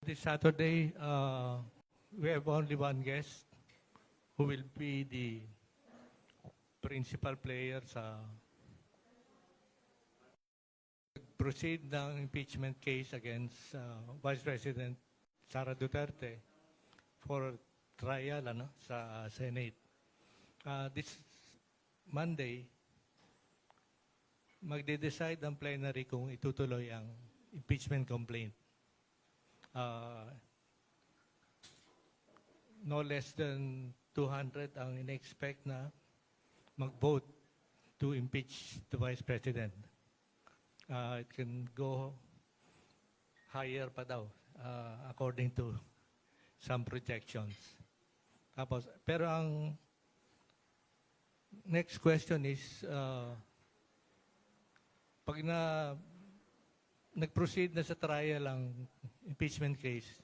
This Saturday, we have only one guest who will be the principal player sa proceed ng impeachment case against Vice President Sara Duterte for trial sa Senate. This Monday, magde-decide ang plenary kung itutuloy ang impeachment complaint. No less than 200 ang in-expect na mag-vote to impeach the Vice President. It can go higher pa daw, according to some projections. Tapos, pero ang next question is, pag nag-proceed na sa trial ang impeachment case,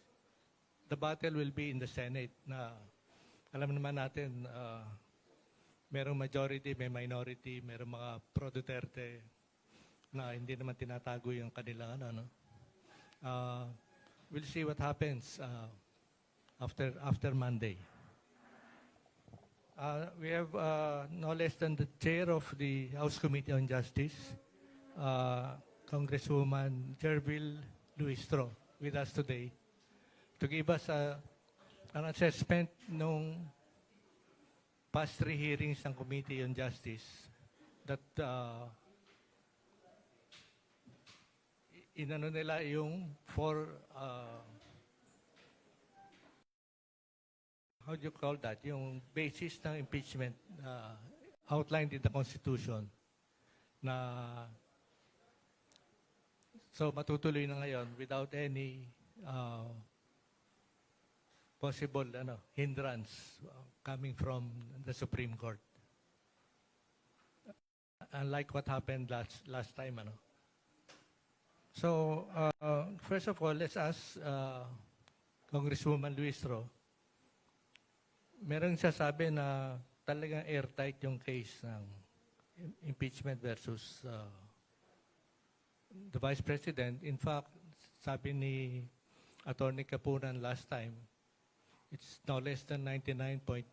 the battle will be in the Senate na alam naman natin, merong majority, may minority, merong mga pro-Duterte na hindi naman tinatago yung kanilang we'll see what happens after Monday. We have no less than the chair of the House Committee on Justice, Congresswoman Jervil Luistro, with us today to give us an assessment nung past 3 hearings ng Committee on Justice that inano nila yung how do you call that? Yung basis ng impeachment outlined in the Constitution na so matutuloy na ngayon without any possible hindrance coming from the Supreme Court. Unlike what happened last time. So, first of all, let's ask Congresswoman Luistro. Merong sasabi na talagang airtight yung case ng impeachment versus the Vice President. In fact, sabi ni Attorney Kapunan last time, it's no less than 99.9%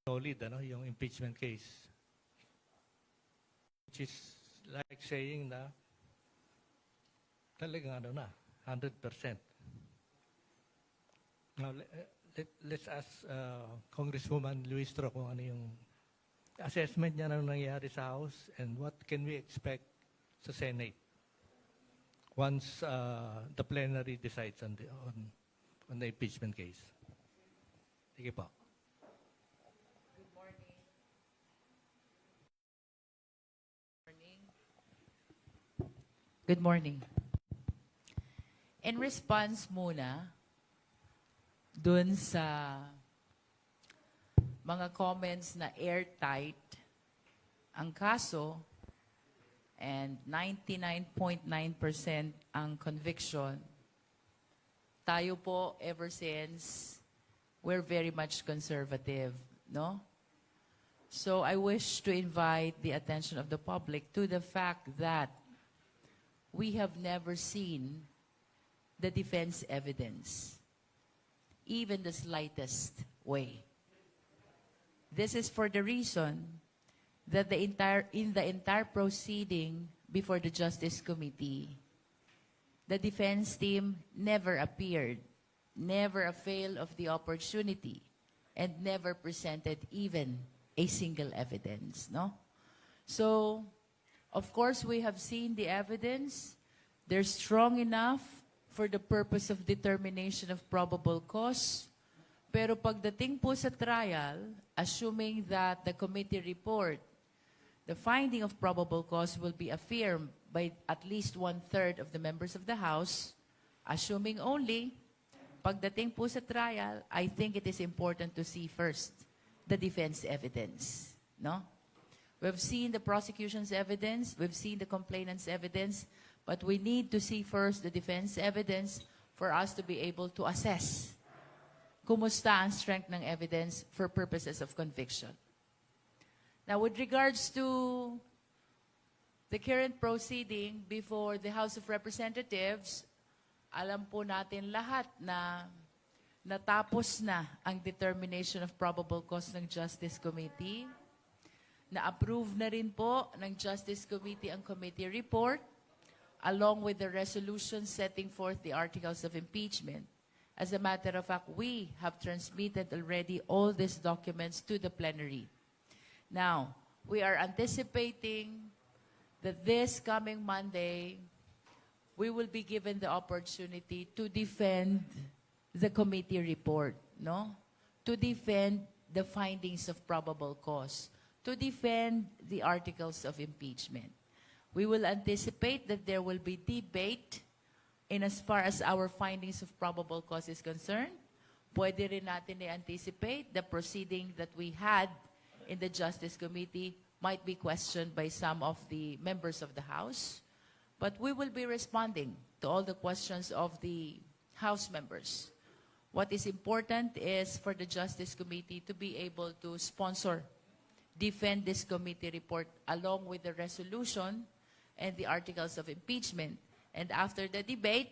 solid, yung impeachment case. Which is like saying na talagang 100%. Now, let's ask Congresswoman Luistro kung ano yung assessment niya ng nangyayari sa House and what can we expect sa Senate once the plenary decides on the impeachment case. Sige po. Good morning. Good morning. In response muna dun sa mga comments na airtight ang kaso and 99.9% ang conviction, tayo po ever since we're very much conservative, no? So I wish to invite the attention of the public to the fact that we have never seen the defense evidence, even the slightest way. This is for the reason that in the entire proceeding before the Justice Committee, the defense team never appeared, never availed of the opportunity, and never presented even a single evidence, no? So, of course, we have seen the evidence. They're strong enough for the purpose of determination of probable cause. Pero pagdating po sa trial, assuming that the committee report, the finding of probable cause will be affirmed by at least 1/3 of the members of the House, assuming only, pagdating po sa trial, I think it is important to see first the defense evidence. No? We've seen the prosecution's evidence, we've seen the complainant's evidence, but we need to see first the defense evidence for us to be able to assess kumusta ang strength ng evidence for purposes of conviction. Now, with regards to the current proceeding before the House of Representatives, alam po natin lahat na natapos na ang determination of probable cause ng Justice Committee. Na-approve na rin po ng Justice Committee ang committee report along with the resolution setting forth the articles of impeachment. As a matter of fact, we have transmitted already all these documents to the plenary. Now, we are anticipating that this coming Monday, we will be given the opportunity to defend the committee report, no? To defend the findings of probable cause, to defend the articles of impeachment. We will anticipate that there will be debate in as far as our findings of probable cause is concerned. Pwede rin natin i-anticipate the proceeding that we had in the Justice Committee might be questioned by some of the members of the House. But we will be responding to all the questions of the House members. What is important is for the Justice Committee to be able to sponsor, defend this committee report along with the resolution and the articles of impeachment. And after the debate,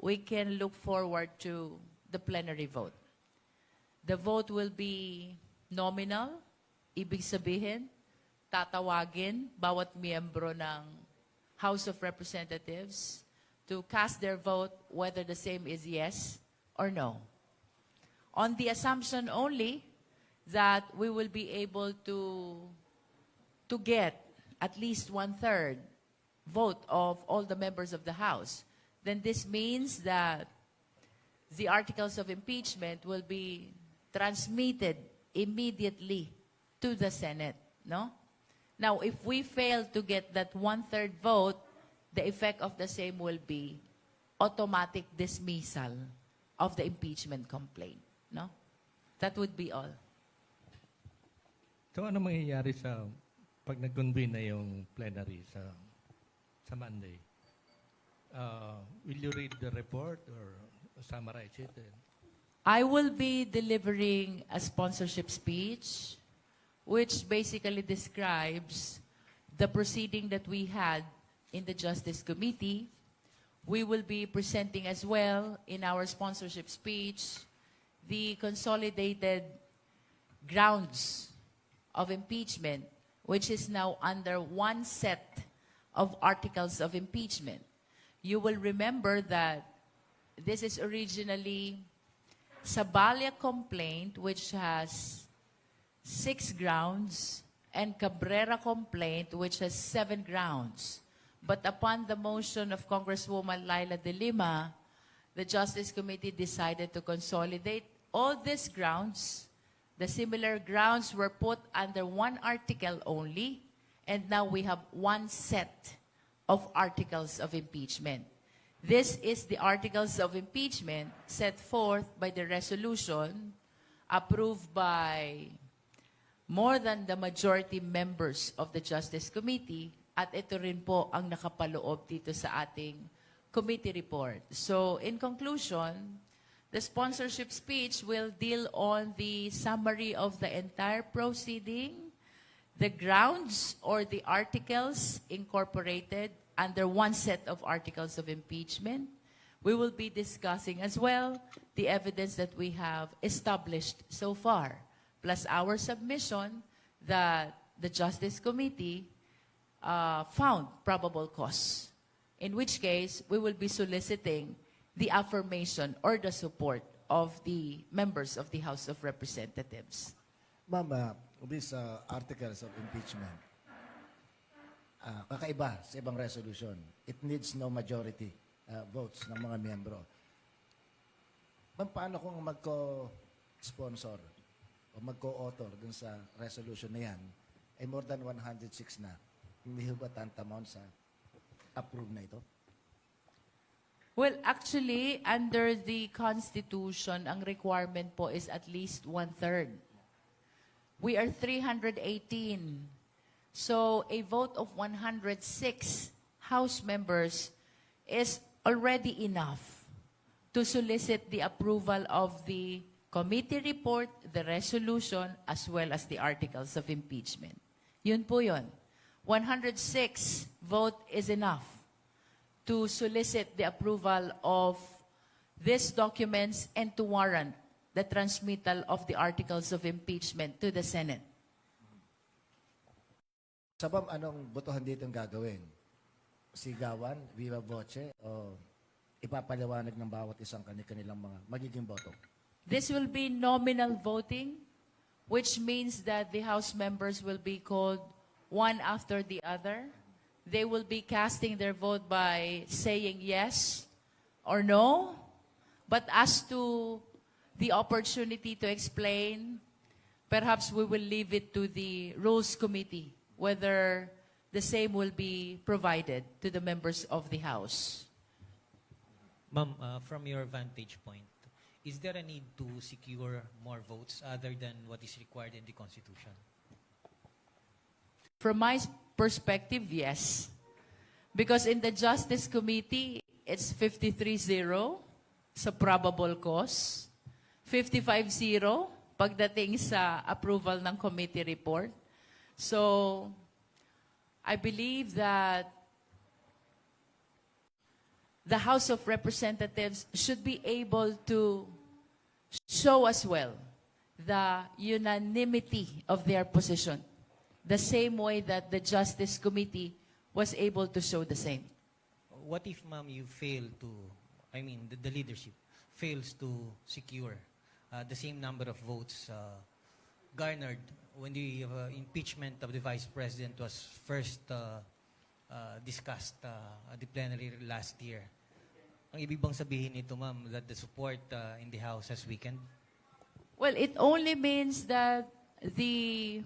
we can look forward to the plenary vote. The vote will be nominal. Ibig sabihin, tatawagin bawat miyembro ng House of Representatives to cast their vote whether the same is yes or no. On the assumption only that we will be able to get at least 1/3 vote of all the members of the House, then this means that the articles of impeachment will be transmitted immediately to the Senate, no? Now, if we fail to get that 1/3 vote, the effect of the same will be automatic dismissal of the impeachment complaint, no? That would be all. So ano mangyayari sa pag nag-convene na yung plenary sa Monday? Will you read the report or summarize it? I will be delivering a sponsorship speech which basically describes the proceeding that we had in the Justice Committee. We will be presenting as well in our sponsorship speech the consolidated grounds of impeachment, which is now under one set of articles of impeachment. You will remember that this is originally Saballa complaint, which has 6 grounds, and Cabrera complaint, which has 7 grounds. But upon the motion of Congresswoman Laila De Lima, the Justice Committee decided to consolidate all these grounds. The similar grounds were put under one article only, and now we have one set of articles of impeachment. This is the articles of impeachment set forth by the resolution approved by more than the majority members of the Justice Committee, at ito rin po ang nakapaloob dito sa ating committee report. So, in conclusion, the sponsorship speech will deal on the summary of the entire proceeding, the grounds or the articles incorporated under one set of articles of impeachment. We will be discussing as well the evidence that we have established so far, plus our submission that the Justice Committee found probable cause, in which case we will be soliciting the affirmation or the support of the members of the House of Representatives. Ma'am, these articles of impeachment, kakaiba sa ibang resolution. It needs no majority votes ng mga miyembro. Ma'am, paano kung magko-sponsor o magko-author dun sa resolution na yan, ay more than 106 na? Hindi ba tantamount sa approve na ito? Well, actually, under the Constitution, ang requirement po is at least 1/3. We are 318. So, a vote of 106 House members is already enough to solicit the approval of the committee report, the resolution, as well as the articles of impeachment. Yun po yun. 106 vote is enough to solicit the approval of these documents and to warrant the transmittal of the articles of impeachment to the Senate. Sabam, anong botohan dito ang gagawin? Sigawan, viva voce, o ipapaliwanag ng bawat isang kanilang mga magiging boto? This will be nominal voting, which means that the House members will be called one after the other. They will be casting their vote by saying yes or no. But as to the opportunity to explain, perhaps we will leave it to the Rules Committee, whether the same will be provided to the members of the House. Ma'am, from your vantage point, is there a need to secure more votes other than what is required in the Constitution? From my perspective, yes. Because in the Justice Committee, it's 53-0 sa probable cause, 55-0 pagdating sa approval ng committee report. So, I believe that the House of Representatives should be able to show as well the unanimity of their position, the same way that the Justice Committee was able to show the same. What if, ma'am, you fail to, the leadership fails to secure the same number of votes garnered when the impeachment of the Vice President was first discussed at the plenary last year? Ang ibig bang sabihin nito, ma'am, that the support in the House has weakened? Well, it only means that the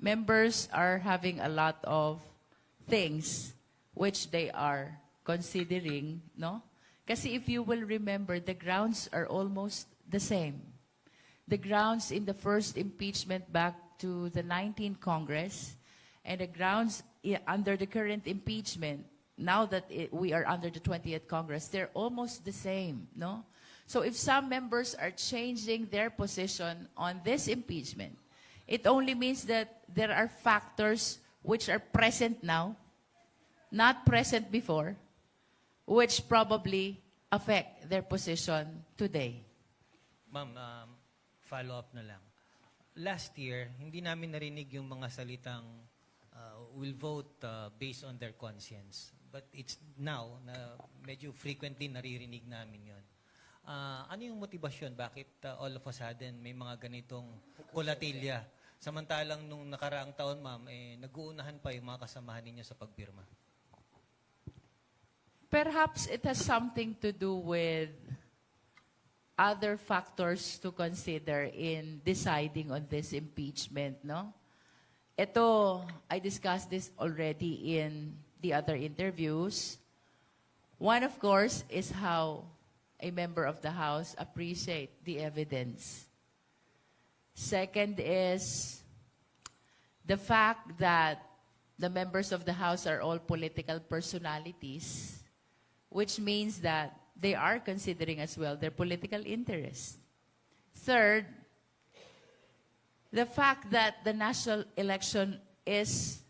members are having a lot of things which they are considering, no? Kasi if you will remember, the grounds are almost the same. The grounds in the first impeachment back to the 19th Congress and the grounds under the current impeachment, now that we are under the 20th Congress, they're almost the same, no? So if some members are changing their position on this impeachment, it only means that there are factors which are present now, not present before, which probably affect their position today. Ma'am, follow-up na lang. Last year, hindi namin narinig yung mga salitang will vote based on their conscience. But it's now na medyo frequently naririnig namin yon. Ano yung motibasyon? Bakit all of a sudden may mga ganitong kolatilya? Samantalang nung nakaraang taon, ma'am, nag-uunahan pa yung mga kasamahan ninyo sa pagpirma. Perhaps it has something to do with other factors to consider in deciding on this impeachment, no? Ito, I discussed this already in the other interviews. One, of course, is how a member of the House appreciate the evidence. Second is the fact that the members of the House are all political personalities, which means that they are considering as well their political interest. Third, the fact that the national election is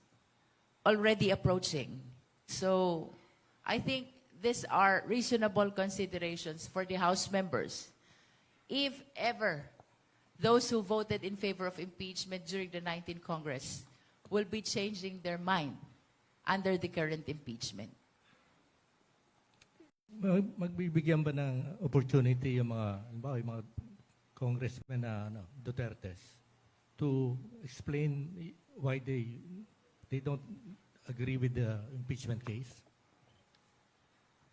already approaching. So I think these are reasonable considerations for the House members. If ever those who voted in favor of impeachment during the 19th Congress will be changing their mind under the current impeachment. Magbibigyan ba ng opportunity yung mga, halimbawa, yung mga congressmen na Dutertes to explain why they don't agree with the impeachment case?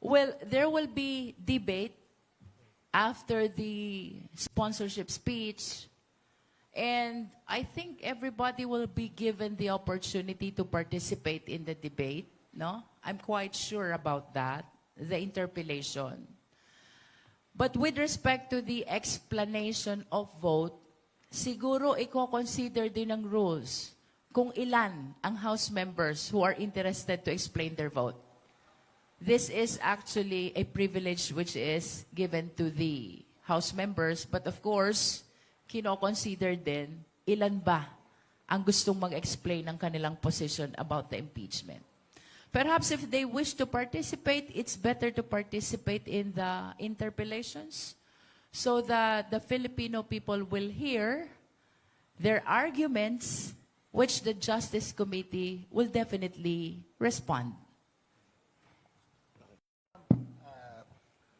Well, there will be debate after the sponsorship speech, and I think everybody will be given the opportunity to participate in the debate, no? I'm quite sure about that, the interpellation. But with respect to the explanation of vote, siguro i-consider din ng rules kung ilan ang House members who are interested to explain their vote. This is actually a privilege which is given to the House members, but of course, kino-consider din ilan ba ang gustong mag-explain ng kanilang position about the impeachment. Perhaps if they wish to participate, it's better to participate in the interpellations so that the Filipino people will hear their arguments, which the Justice Committee will definitely respond.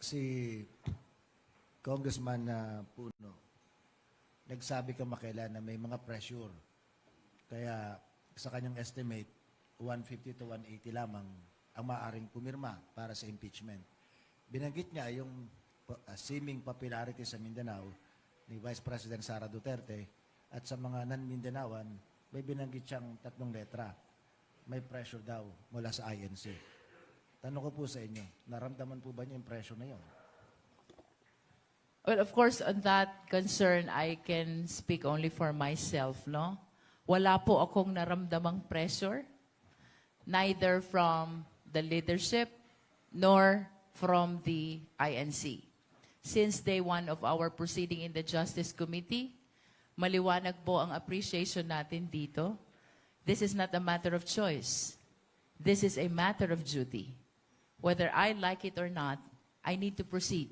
Si Congressman Puno, nagsabi ka makailan na may mga pressure. Kaya sa kanyang estimate, 150 to 180 lamang ang maaaring pumirma para sa impeachment. Binanggit niya yung seeming popularity sa Mindanao ni Vice President Sara Duterte at sa mga non-Mindanaoan, may binanggit siyang 3 letra. May pressure daw mula sa INC. Tanong ko po sa inyo, naramdaman po ba niyo yung pressure na yun? Well, of course, on that concern, I can speak only for myself, no? Wala po akong naramdamang pressure, neither from the leadership nor from the INC. Since day one of our proceeding in the Justice Committee, maliwanag po ang appreciation natin dito. This is not a matter of choice. This is a matter of duty. Whether I like it or not, I need to proceed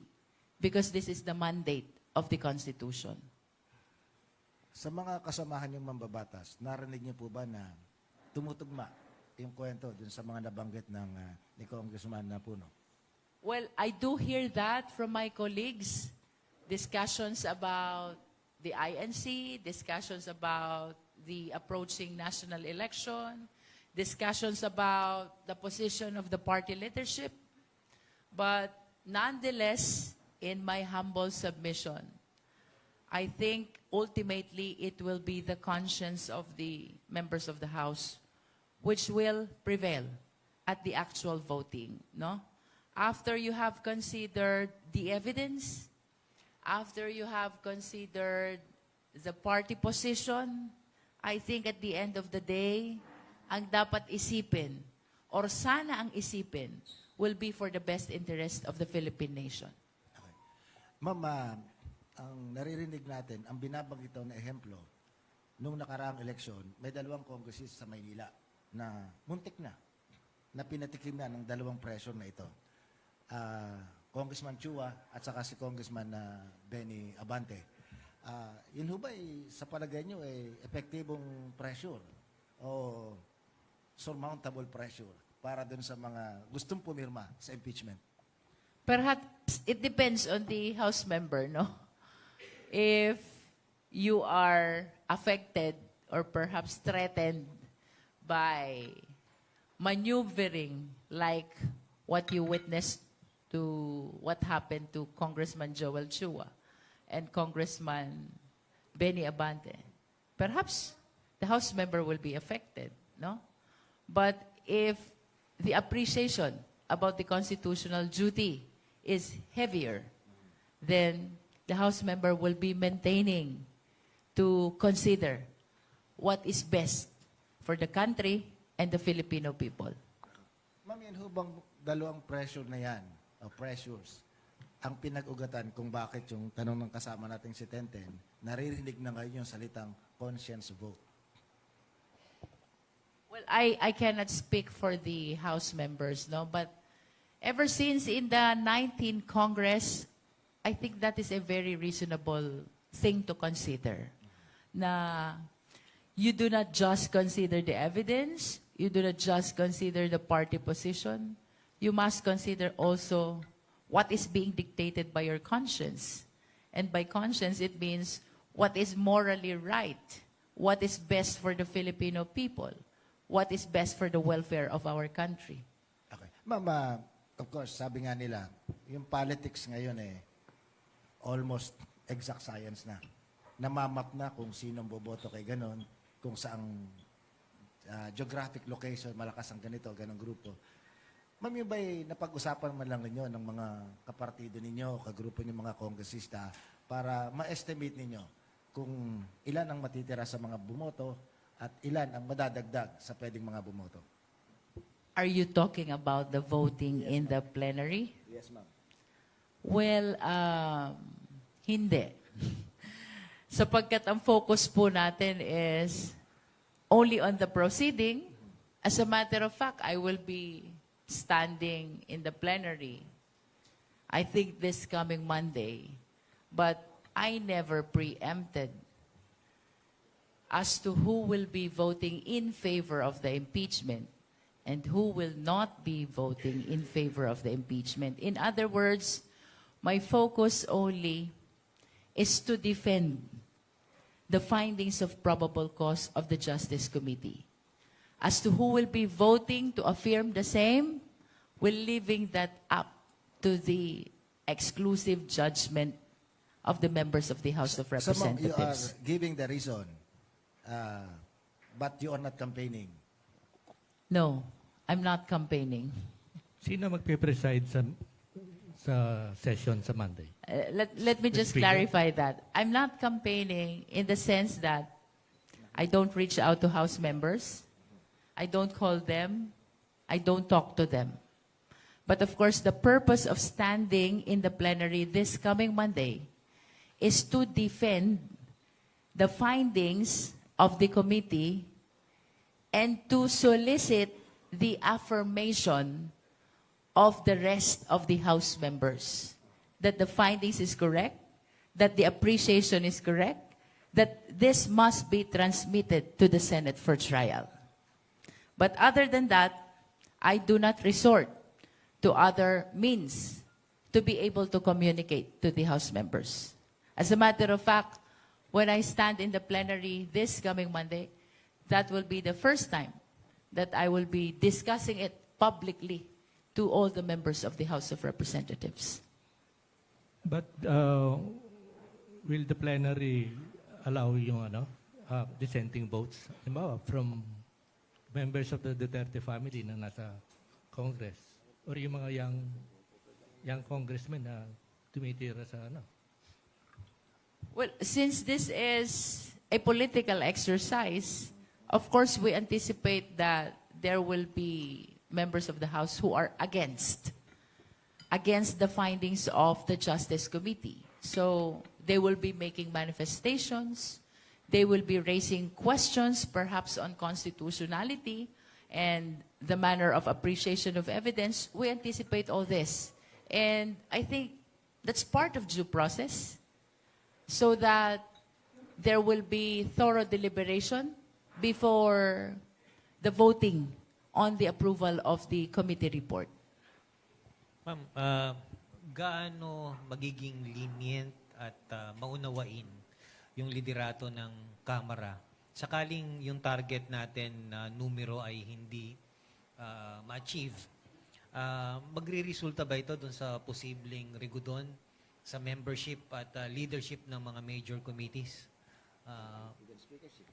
because this is the mandate of the Constitution. Sa mga kasamahan yung mambabatas, narinig niyo po ba na tumutugma yung kwento dun sa mga nabanggit ng ni Congressman Puno? Well, I do hear that from my colleagues. Discussions about the INC, discussions about the approaching national election, discussions about the position of the party leadership. But nonetheless, in my humble submission, I think ultimately it will be the conscience of the members of the House which will prevail at the actual voting, no? After you have considered the evidence, after you have considered the party position, I think at the end of the day, ang dapat isipin, or sana ang isipin, will be for the best interest of the Philippine nation. Okay. Ma'am, ang naririnig natin, ang binabanggit na ehemplo, nung nakaraang eleksyon, may 2 congressist sa Maynila na muntik na pinatikim na ng 2 pressure na ito. Congressman Chua at saka si Congressman Benny Abante. Yun ho ba sa palagay nyo epektibong pressure o surmountable pressure para dun sa mga gustong pumirma sa impeachment? Perhaps it depends on the House member, no? If you are affected or perhaps threatened by maneuvering like what you witnessed to what happened to Congressman Joel Chua and Congressman Benny Abante, perhaps the House member will be affected, no? But if the appreciation about the constitutional duty is heavier, then the House member will be maintaining to consider what is best for the country and the Filipino people. Ma'am, yan ho bang 2 pressure na yan, o pressures, ang pinag-ugatan kung bakit yung tanong ng kasama nating si Tenten, naririnig na ngayon yung salitang conscience vote? Well, I cannot speak for the House members, no? But ever since in the 19th Congress, I think that is a very reasonable thing to consider. Na you do not just consider the evidence, you do not just consider the party position, you must consider also what is being dictated by your conscience. And by conscience, it means what is morally right, what is best for the Filipino people, what is best for the welfare of our country. Okay. Ma'am, of course, sabi nga nila, yung politics ngayon almost exact science na. Namamap na kung sinong boboto kay ganon, kung saang geographic location, malakas ang ganito, ganong grupo. Ma'am, yung ba'y napag-usapan man lang ninyo ng mga kapartido ninyo, kagrupo ninyo mga kongresista, para ma-estimate ninyo kung ilan ang matitira sa mga bumoto at ilan ang madadagdag sa pwedeng mga bumoto? Are you talking about the voting in the plenary? Yes, ma'am. Well, hindi. Sapagkat ang focus po natin is only on the proceeding. As a matter of fact, I will be standing in the plenary, I think this coming Monday, but I never preempted as to who will be voting in favor of the impeachment and who will not be voting in favor of the impeachment. In other words, my focus only is to defend the findings of probable cause of the Justice Committee. As to who will be voting to affirm the same, we're leaving that up to the exclusive judgment of the members of the House of You are Representatives. giving the reason, but you are not campaigning. No, I'm not campaigning. Sino magpe-preside sa session sa Monday? Let me just Speaker. clarify that. I'm not campaigning in the sense that I don't reach out to House members. I don't call them. I don't talk to them. But of course, the purpose of standing in the plenary this coming Monday is to defend the findings of the committee and to solicit the affirmation of the rest of the House members that the findings is correct, that the appreciation is correct, that this must be transmitted to the Senate for trial. But other than that, I do not resort to other means to be able to communicate to the House members. As a matter of fact, when I stand in the plenary this coming Monday, that will be the first time that I will be discussing it publicly to all the members of the House of Representatives. But will the plenary allow yung dissenting votes? Halimbawa, from members of the Duterte family na nasa Congress or yung mga young congressmen na tumitira sa Well, since this is a political exercise, of course we anticipate that there will be members of the House who are against the findings of the Justice Committee. So they will be making manifestations, they will be raising questions perhaps on constitutionality and the manner of appreciation of evidence. We anticipate all this. And I think that's part of due process, so that there will be thorough deliberation before the voting on the approval of the committee report. Ma'am, gaano magiging lenient at maunawain yung liderato ng Kamara sakaling yung target natin na numero ay hindi ma-achieve? Magre-resulta ba ito dun sa posibleng rigudon sa membership at leadership ng mga major committees?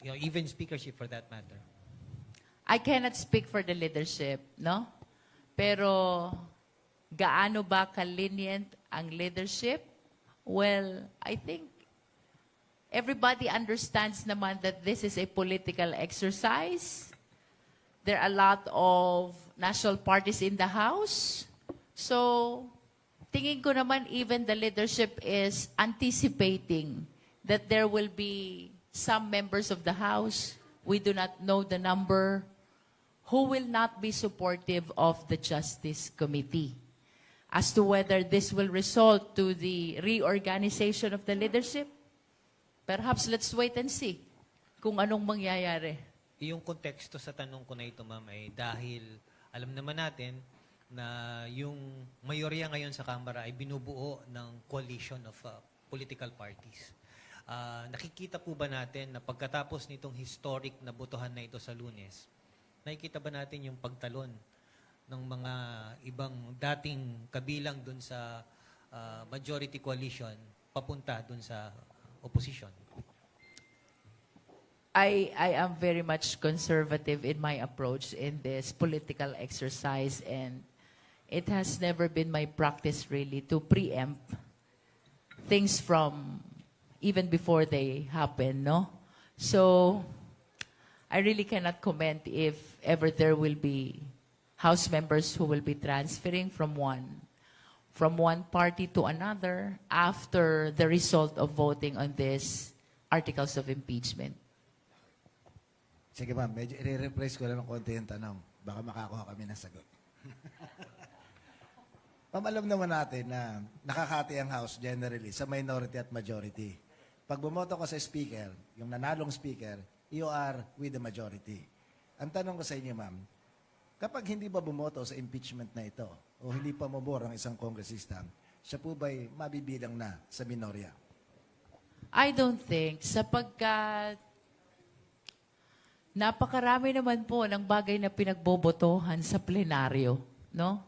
Even speakership for that matter. I cannot speak for the leadership, no? Pero gaano ba ka-lenient ang leadership? Well, I think everybody understands naman that this is a political exercise. There are a lot of national parties in the House. So, tingin ko naman even the leadership is anticipating that there will be some members of the House, we do not know the number, who will not be supportive of the Justice Committee. As to whether this will result to the reorganization of the leadership, perhaps let's wait and see kung anong mangyayari. Yung konteksto sa tanong ko na ito, ma'am, ay dahil alam naman natin na yung mayorya ngayon sa Kamara ay binubuo ng coalition of political parties. Nakikita po ba natin na pagkatapos nitong historic na botohan na ito sa Lunes, nakikita ba natin yung pagtalon ng mga ibang dating kabilang dun sa majority coalition papunta dun sa opposition? I am very much conservative in my approach in this political exercise, and it has never been my practice really to preempt things from even before they happen, no? So, I really cannot comment if ever there will be House members who will be transferring from one party to another after the result of voting on these articles of impeachment. Sige ma'am, medyo i-rephrase ko lang ng konti yung tanong. Baka makakuha kami ng sagot. Ma'am, alam naman natin na nakakati ang House generally sa minority at majority. Pag bumoto ka sa speaker, yung nanalong speaker, you are with the majority. Ang tanong ko sa inyo, ma'am, kapag hindi ba bumoto sa impeachment na ito o hindi pa mabor ang isang kongresista, siya po ba'y mabibilang na sa minorya? I don't think, sapagkat napakarami naman po ng bagay na pinagbobotohan sa plenaryo, no?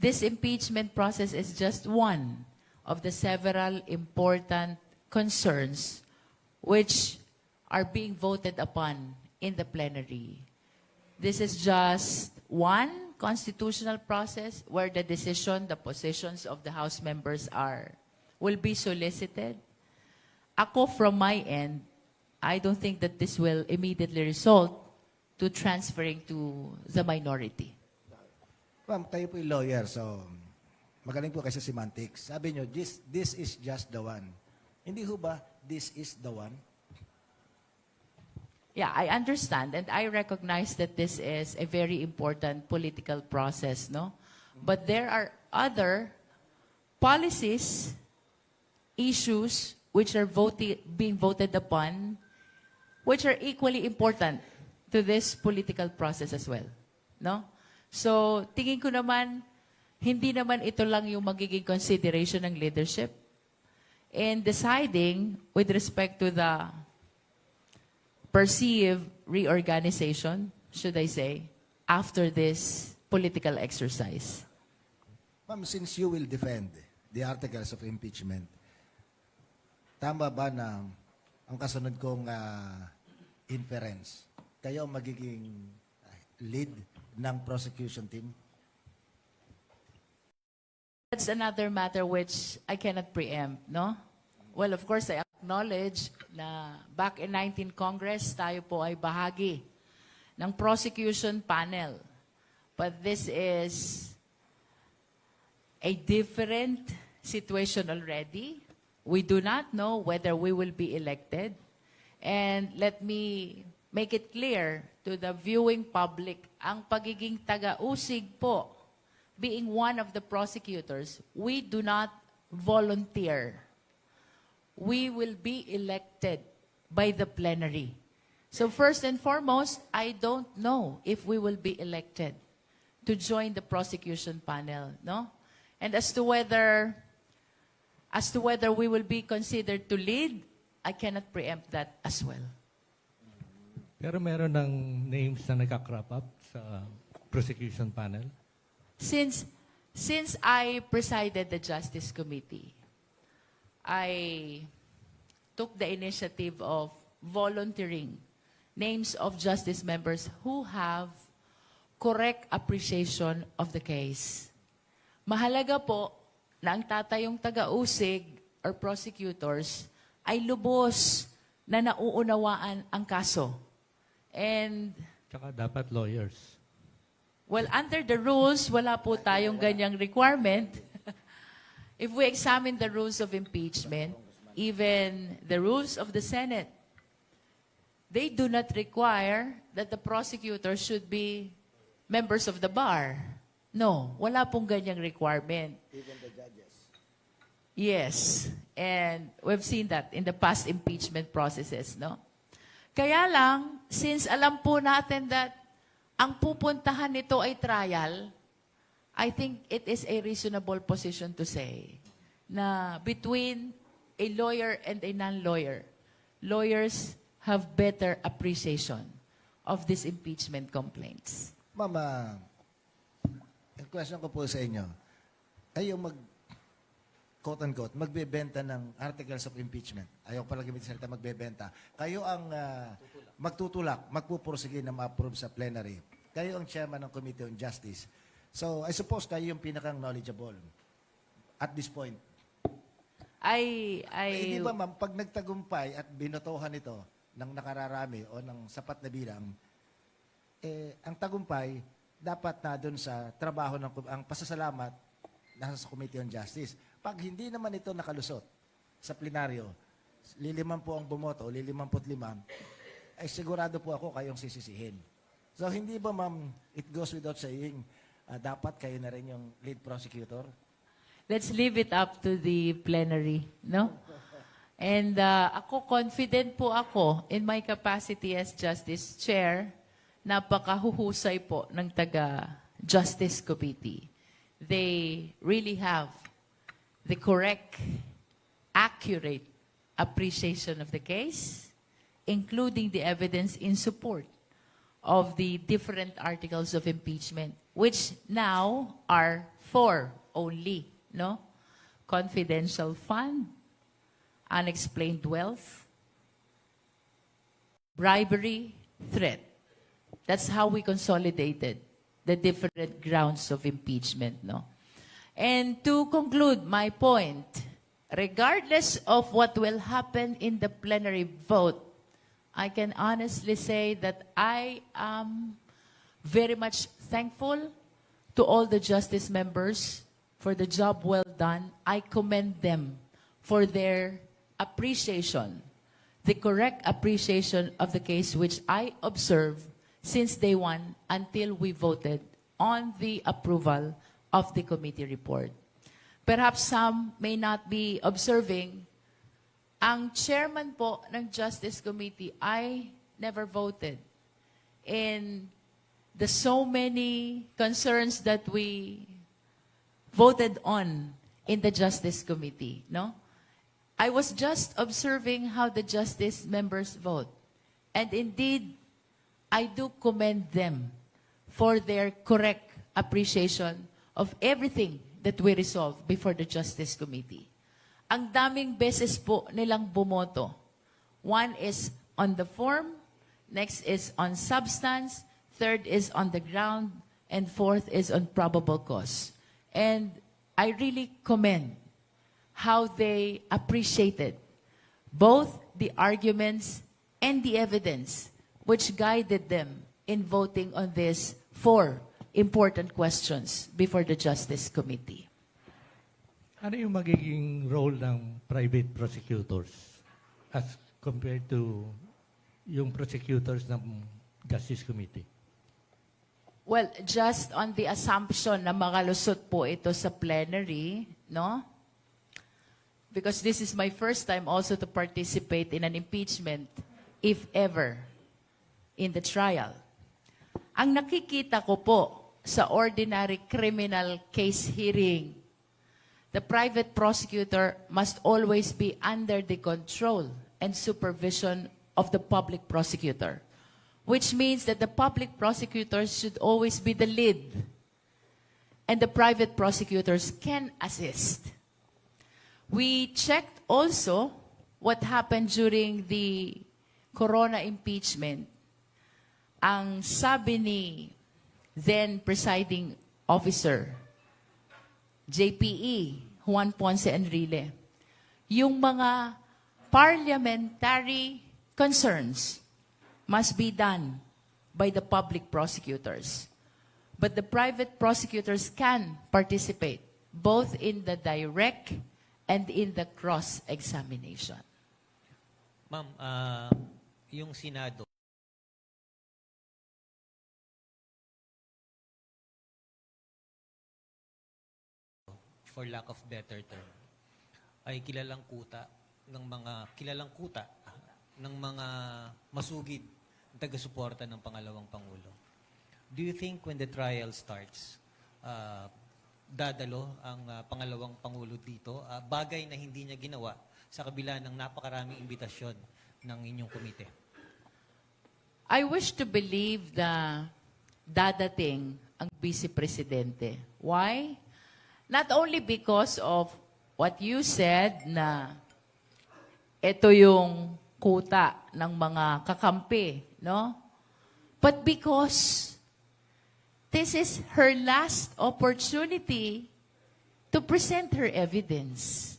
This impeachment process is just one of the several important concerns which are being voted upon in the plenary. This is just one constitutional process where the decision, the positions of the House members will be solicited. Ako, from my end, I don't think that this will immediately result to transferring to the minority. Ma'am, kayo po yung lawyer, so magaling po kasi semantics. Sabi nyo, this is just the one. Hindi ho ba, this is the one? Yeah, I understand and I recognize that this is a very important political process, no? But there are other policies, issues which are being voted upon, which are equally important to this political process as well, no? So, tingin ko naman, hindi naman ito lang yung magiging consideration ng leadership in deciding with respect to the perceived reorganization, should I say, after this political exercise. Ma'am, since you will defend the articles of impeachment, tama ba na ang kasunod kong inference, kayo ang magiging lead ng prosecution team? That's another matter which I cannot preempt, no? Well, of course, I acknowledge na back in 19 Congress, tayo po ay bahagi ng prosecution panel. But this is a different situation already. We do not know whether we will be elected. And let me make it clear to the viewing public, ang pagiging taga-usig po, being one of the prosecutors, we do not volunteer. We will be elected by the plenary. So first and foremost, I don't know if we will be elected to join the prosecution panel, no? And as to whether we will be considered to lead, I cannot preempt that as well. Pero meron ng names na nagka-crop up sa prosecution panel. Since I presided the Justice Committee, I took the initiative of volunteering names of justice members who have correct appreciation of the case. Mahalaga po na ang tatayong taga-usig or prosecutors ay lubos na nauunawaan ang kaso. And, Tsaka dapat lawyers. well, under the rules, wala po tayong ganyang requirement. If we examine the rules of impeachment, even the rules of the Senate, they do not require that the prosecutor should be members of the bar. No, wala pong ganyang requirement. Even the judges. Yes, and we've seen that in the past impeachment processes, no? Kaya lang, since alam po natin that ang pupuntahan nito ay trial, I think it is a reasonable position to say na between a lawyer and a non-lawyer, lawyers have better appreciation of these impeachment complaints. Mama, ang question ko po sa inyo, kayo quote-unquote, magbebenta ng articles of impeachment. Ayaw pala gamitin salita magbebenta. Kayo ang magtutulak, magpupursige na ma-approve sa plenary. Kayo ang chairman ng Committee on Justice. So, I suppose kayo yung pinakang knowledgeable at this point. Hindi ba ma'am, pag nagtagumpay at binotohan ito ng nakararami o ng sapat na bilang, ang tagumpay dapat na doon sa trabaho ang pasasalamat nasa sa Committee on Justice. Pag hindi naman ito nakalusot sa plenaryo, liliman po ang bumoto, 55, ay sigurado po ako kayong sisisihin. So hindi ba ma'am, it goes without saying, dapat kayo na rin yung lead prosecutor? Let's leave it up to the plenary, no? And ako, confident po ako in my capacity as Justice Chair, napakahuhusay po ng taga-Justice Committee. They really have the correct, accurate appreciation of the case, including the evidence in support of the different articles of impeachment, which now are 4 only, no? Confidential fund, unexplained wealth, bribery, threat. That's how we consolidated the different grounds of impeachment, no? And to conclude my point, regardless of what will happen in the plenary vote, I can honestly say that I am very much thankful to all the justice members for the job well done. I commend them for their appreciation, the correct appreciation of the case which I observed since day one until we voted on the approval of the committee report. Perhaps some may not be observing, ang chairman po ng Justice Committee, I never voted in the so many concerns that we voted on in the Justice Committee, no? I was just observing how the justice members vote. And indeed, I do commend them for their correct appreciation of everything that we resolve before the Justice Committee. Ang daming beses po nilang bumoto. One is on the form, next is on substance, third is on the ground, and fourth is on probable cause. And I really commend how they appreciated both the arguments and the evidence which guided them in voting on these 4 important questions before the Justice Committee. Ano yung magiging role ng private prosecutors as compared to yung prosecutors ng Justice Committee? Well, just on the assumption na makalusot po ito sa plenary, no? Because this is my first time also to participate in an impeachment, if ever, in the trial. Ang nakikita ko po sa ordinary criminal case hearing, the private prosecutor must always be under the control and supervision of the public prosecutor, which means that the public prosecutors should always be the lead, and the private prosecutors can assist. We checked also what happened during the Corona impeachment. Ang sabi ni then presiding officer, JPE, Juan Ponce Enrile, yung mga parliamentary concerns must be done by the public prosecutors. But the private prosecutors can participate both in the direct and in the cross-examination. Ma'am, yung Senado, for lack of better term, ay kilalang kuta ng mga masugid na taga-suporta ng pangalawang Pangulo. Do you think when the trial starts, dadalo ang pangalawang Pangulo dito, bagay na hindi niya ginawa sa kabila ng napakaraming imbitasyon ng inyong komite? I wish to believe na dadating ang Vice Presidente. Why? Not only because of what you said na ito yung kuta ng mga kakampi, no? But because this is her last opportunity to present her evidence.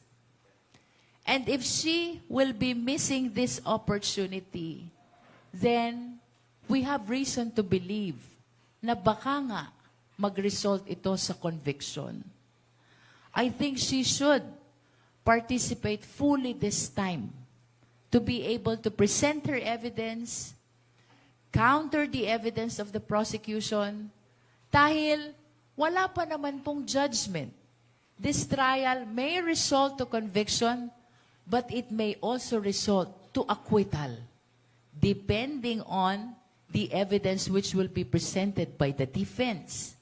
And if she will be missing this opportunity, then we have reason to believe na baka nga mag-result ito sa conviction. I think she should participate fully this time to be able to present her evidence counter the evidence of the prosecution dahil wala pa naman pong judgment. This trial may result to conviction, but it may also result to acquittal, depending on the evidence which will be presented by the defense.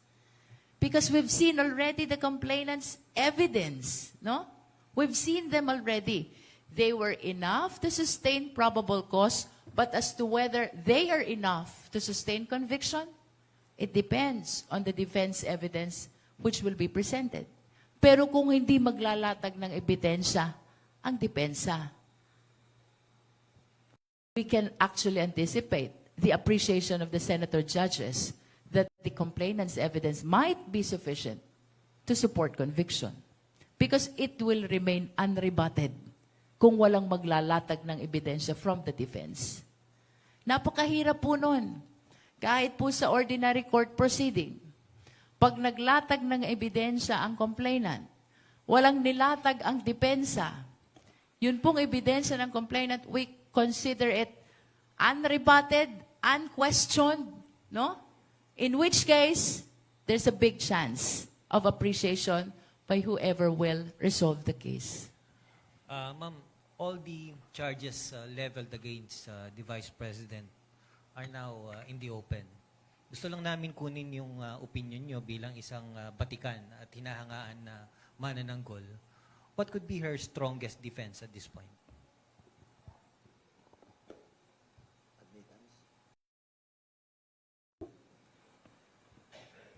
Because we've seen already the complainant's evidence, no? We've seen them already. They were enough to sustain probable cause, but as to whether they are enough to sustain conviction, it depends on the defense evidence which will be presented. Pero kung hindi maglalatag ng ebidensya ang depensa, we can actually anticipate the appreciation of the senator judges that the complainant's evidence might be sufficient to support conviction because it will remain unrebutted kung walang maglalatag ng ebidensya from the defense. Napakahirap po nun. Kahit po sa ordinary court proceeding, pag naglatag ng ebidensya ang complainant, walang nilatag ang depensa, yun pong ebidensya ng complainant, we consider it unrebutted, unquestioned, no? In which case, there's a big chance of appreciation by whoever will resolve the case. Ma'am, all the charges leveled against the Vice President are now in the open. Gusto lang namin kunin yung opinion nyo bilang isang batikan at hinahangaan na manananggol. What could be her strongest defense at this point?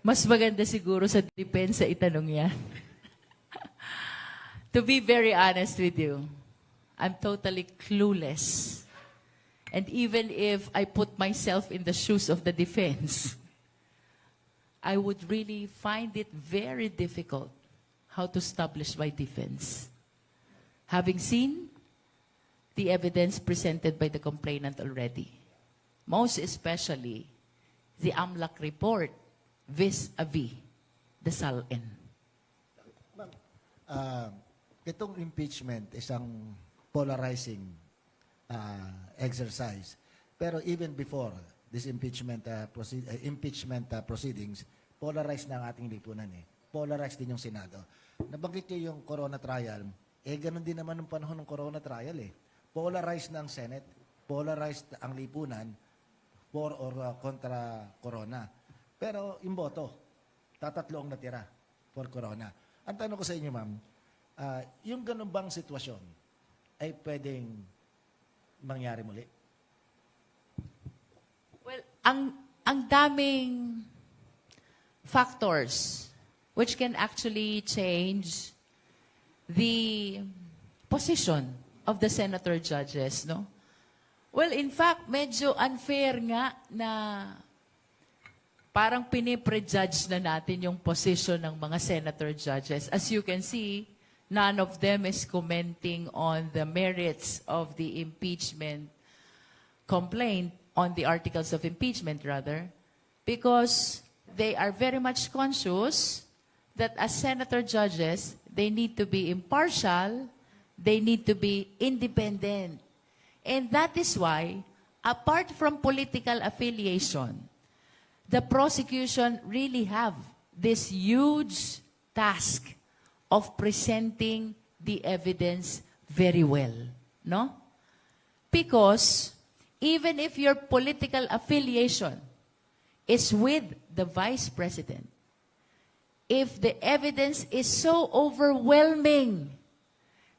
Mas maganda siguro sa depensa itanong yan. To be very honest with you, I'm totally clueless. And even if I put myself in the shoes of the defense, I would really find it very difficult how to establish my defense. Having seen the evidence presented by the complainant already, most especially the AMLAC report vis-a-vis the SALN. Itong impeachment, isang polarizing exercise. Pero even before this impeachment proceedings, polarized na ang ating lipunan eh. Polarized din yung Senado. Nabanggit niyo yung corona trial, ganun din naman ng panahon ng corona trial eh. Polarized na ang Senate, polarized ang lipunan for or kontra corona. Pero yung boto, tatatlo ang natira for corona. Ang tanong ko sa inyo, ma'am, yung ganun bang sitwasyon ay pwedeng mangyari muli? Well, ang daming factors which can actually change the position of the senator judges, no? Well, in fact, medyo unfair nga na parang piniprejudge na natin yung position ng mga senator judges. As you can see, none of them is commenting on the merits of the impeachment complaint, on the articles of impeachment rather, because they are very much conscious that as senator judges, they need to be impartial, they need to be independent. And that is why, apart from political affiliation, the prosecution really have this huge task of presenting the evidence very well, no? Because even if your political affiliation is with the Vice President, if the evidence is so overwhelming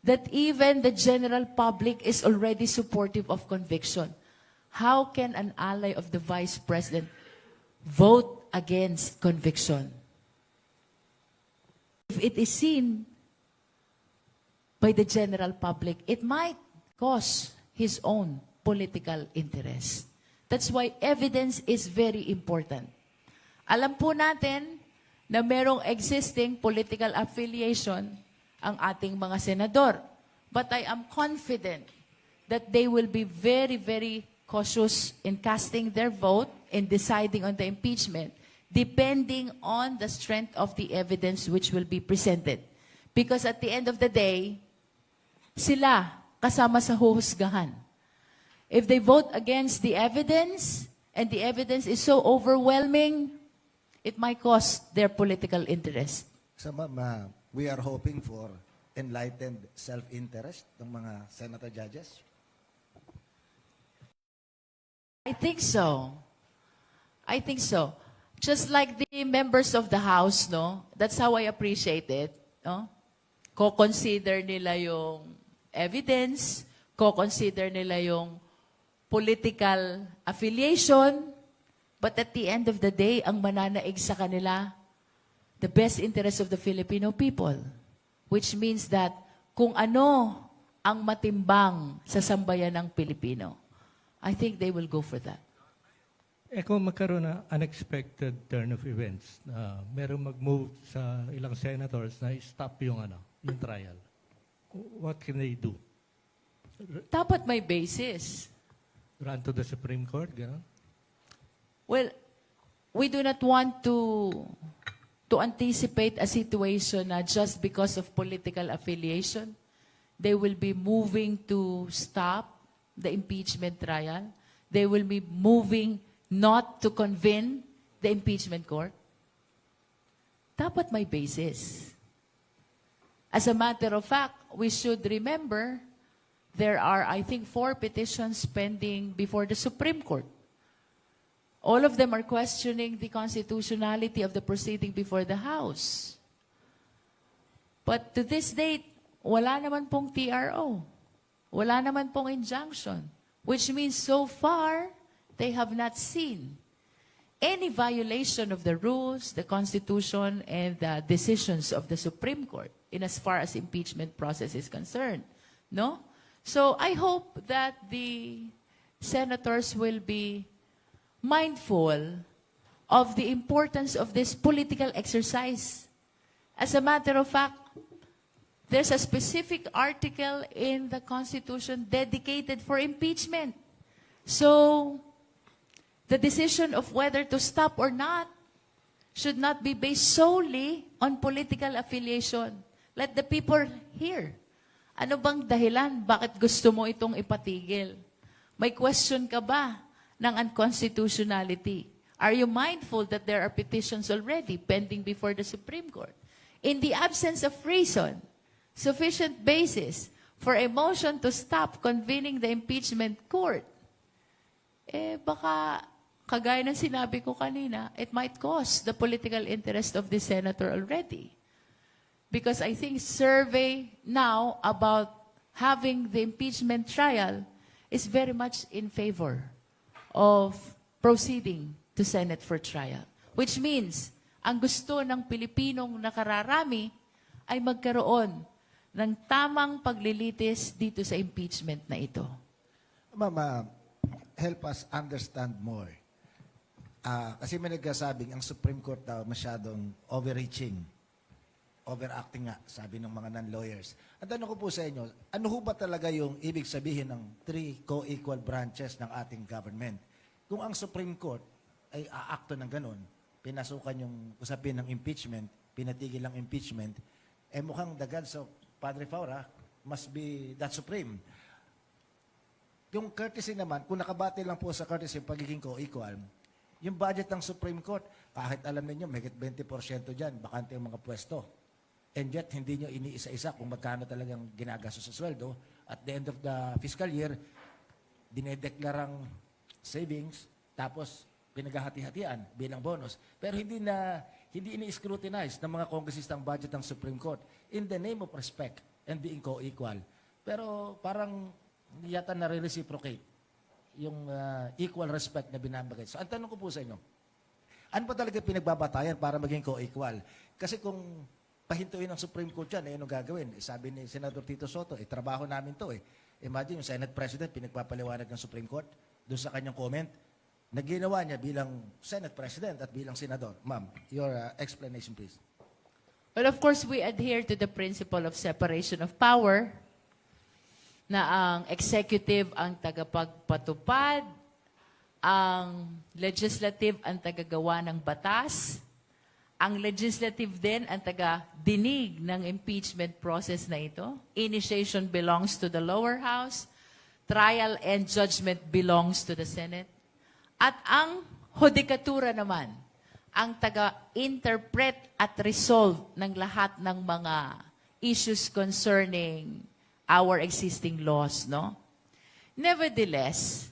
that even the general public is already supportive of conviction, how can an ally of the Vice President vote against conviction? If it is seen by the general public, it might cause his own political interest. That's why evidence is very important. Alam po natin na merong existing political affiliation ang ating mga senador. But I am confident that they will be very, very cautious in casting their vote, in deciding on the impeachment, depending on the strength of the evidence which will be presented. Because at the end of the day, sila kasama sa huhusgahan. If they vote against the evidence and the evidence is so overwhelming, it might cost their political interest. So ma'am, we are hoping for enlightened self-interest ng mga senator judges. I think so. I think so. Just like the members of the House, no? That's how I appreciate it, no? Ko-consider nila yung evidence, ko-consider nila yung political affiliation, but at the end of the day, ang mananaig sa kanila, the best interest of the Filipino people. Which means that kung ano ang matimbang sa sambayan ng Pilipino, I think they will go for that. Kung magkaroon na unexpected turn of events, merong mag-move sa ilang senators na stop yung trial, what can they do? Dapat may basis. Run to the Supreme Court, gano'n? Well, we do not want to anticipate a situation na just because of political affiliation, they will be moving to stop the impeachment trial. They will be moving not to convene the impeachment court. Dapat may basis. As a matter of fact, we should remember there are, I think, 4 petitions pending before the Supreme Court. All of them are questioning the constitutionality of the proceeding before the House. But to this date, wala naman pong TRO. Wala naman pong injunction. Which means so far, they have not seen any violation of the rules, the Constitution, and the decisions of the Supreme Court in as far as impeachment process is concerned. No? So I hope that the senators will be mindful of the importance of this political exercise. As a matter of fact, there's a specific article in the Constitution dedicated for impeachment. So, the decision of whether to stop or not should not be based solely on political affiliation. Let the people hear. Ano bang dahilan? Bakit gusto mo itong ipatigil? May question ka ba ng unconstitutionality? Are you mindful that there are petitions already pending before the Supreme Court? In the absence of reason, sufficient basis for a motion to stop convening the impeachment court, baka, kagaya ng sinabi ko kanina, it might cost the political interest of the senator already. Because I think survey now about having the impeachment trial is very much in favor of proceeding to Senate for trial. Which means, ang gusto ng Pilipinong nakararami ay magkaroon ng tamang paglilitis dito sa impeachment na ito. Ma'am, help us understand more. Kasi may nagsasabing ang Supreme Court daw masyadong overreaching, overacting nga, sabi ng mga non-lawyers. Ang tanong ko po sa inyo, ano ho ba talaga yung ibig sabihin ng 3 co-equal branches ng ating government? Kung ang Supreme Court ay aakto ng ganun, pinasukan yung usapin ng impeachment, pinatigil ang impeachment, mukhang the gods of Padre Faura must be that supreme. Yung courtesy naman, kung nakabati lang po sa courtesy yung pagiging co-equal, yung budget ng Supreme Court, kahit alam niyo may 20% dyan, bakante yung mga pwesto. And yet, hindi nyo iniisa-isa kung magkano talagang ginagasto sa sweldo. At the end of the fiscal year, dinedeklarang savings, tapos pinaghahati-hatian bilang bonus. Pero hindi ini-scrutinize ng mga kongresistang budget ng Supreme Court in the name of respect and being co-equal. Pero parang yata nare-reciprocate yung equal respect na binabagay. So, ang tanong ko po sa inyo, ano ba talaga pinagbabatayan para maging co-equal? Kasi kung pahintuin ng Supreme Court yan, ano gagawin? Sabi ni Senator Tito Soto, trabaho namin to . Imagine yung Senate President, pinagpapaliwanag ng Supreme Court doon sa kanyang comment na ginawa niya bilang Senate President at bilang Senador. Ma'am, your explanation please. Well, of course, we adhere to the principle of separation of power na ang executive ang tagapagpatupad, ang legislative ang tagagawa ng batas, ang legislative din ang taga-dinig ng impeachment process na ito. Initiation belongs to the lower house, trial and judgment belongs to the Senate. At ang hudikatura naman, ang taga-interpret at resolve ng lahat ng mga issues concerning our existing laws, no? Nevertheless,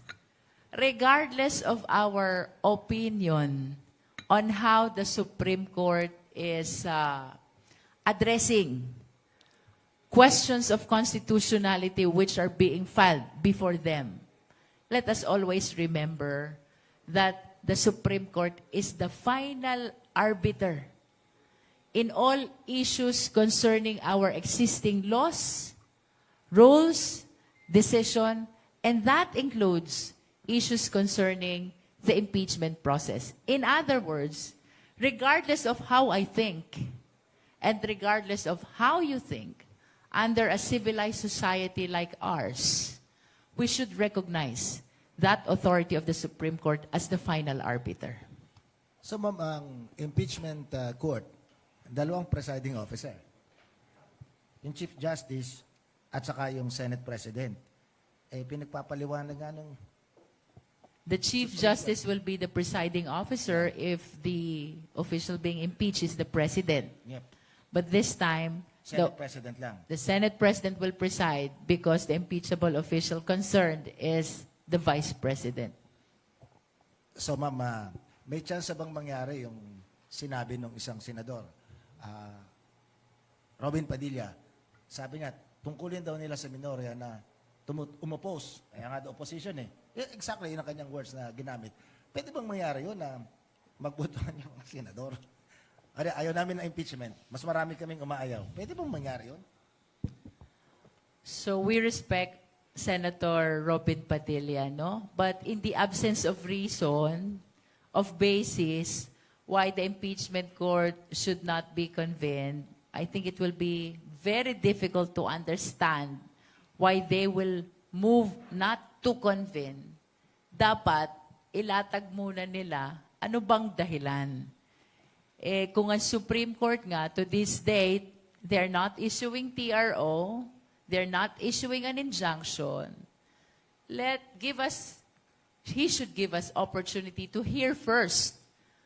regardless of our opinion on how the Supreme Court is addressing questions of constitutionality which are being filed before them, let us always remember that the Supreme Court is the final arbiter in all issues concerning our existing laws, rules, decision, and that includes issues concerning the impeachment process. In other words, regardless of how I think and regardless of how you think, under a civilized society like ours, we should recognize that authority of the Supreme Court as the final arbiter. So, ma'am, ang impeachment court, dalawang presiding officer. Yung Chief Justice at saka yung Senate President. Eh, pinagpapaliwanag nga nung... The Chief Justice will be the presiding officer if the official being impeached is the President. Yep. But this time, Senate President lang. the Senate President will preside because the impeachable official concerned is the Vice President. So, ma'am, may chance bang mangyari yung sinabi ng isang senador? Robin Padilla, sabi nga, tungkulin daw nila sa minorya na umopose. Kaya nga the opposition eh. Exactly, yun ang kanyang words na ginamit. Pwede bang mangyari yun na magbotohan yung mga senador? Ayaw namin ng impeachment. Mas marami kaming umaayaw. Pwede bang mangyari yun? So we respect Senator Robin Padilla, no? But in the absence of reason, of basis, why the impeachment court should not be convened, I think it will be very difficult to understand why they will move not to convene. Dapat ilatag muna nila ano bang dahilan. Eh, kung ang Supreme Court nga, to this date, they're not issuing TRO, they're not issuing an injunction, he should give us opportunity to hear first.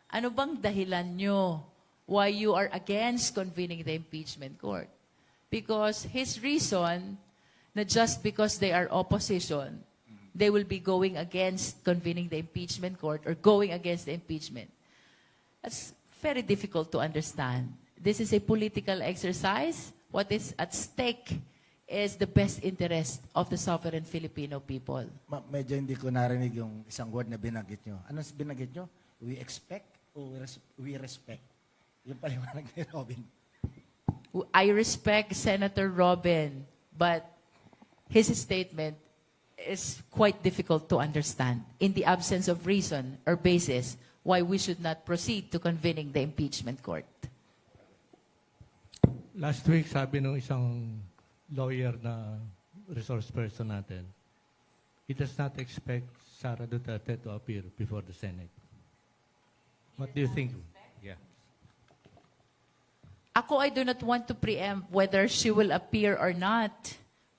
Ano bang dahilan nyo why you are against convening the impeachment court? Because his reason, na just because they are opposition, they will be going against convening the impeachment court or going against the impeachment. That's very difficult to understand. This is a political exercise. What is at stake is the best interest of the sovereign Filipino people. Medyo hindi ko narinig yung isang word na binanggit nyo. Ano binanggit nyo? We expect o we respect? Yung paliwanag ni Robin. I respect Senator Robin, but his statement is quite difficult to understand in the absence of reason or basis why we should not proceed to convening the impeachment court. Last week, sabi nung isang lawyer na resource person natin, he does not expect Sara Duterte to appear before the Senate. What do you think? Yeah. Ako, I do not want to preempt whether she will appear or not.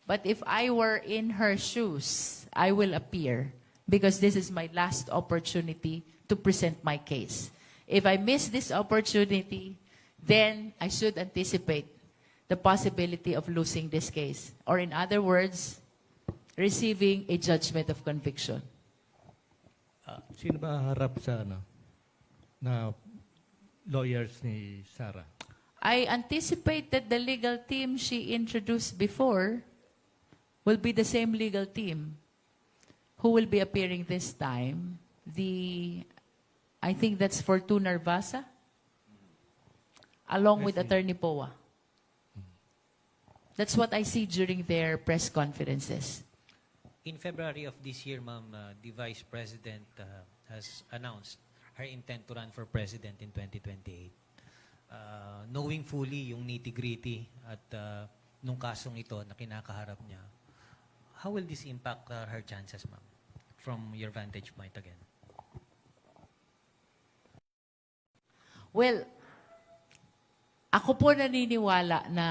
But if I were in her shoes, I will appear because this is my last opportunity to present my case. If I miss this opportunity, then I should anticipate the possibility of losing this case. Or in other words, receiving a judgment of conviction. Sino ba harap sa na lawyers ni Sara? I anticipate that the legal team she introduced before will be the same legal team who will be appearing this time. I think that's Fortuna Narvasa, along with Attorney Poa. That's what I see during their press conferences. In February of this year, ma'am, the Vice President has announced her intent to run for President in 2028. Knowing fully yung nitty-gritty at nung kasong ito na kinakaharap niya, how will this impact her chances, ma'am, from your vantage point again? Well, ako po naniniwala na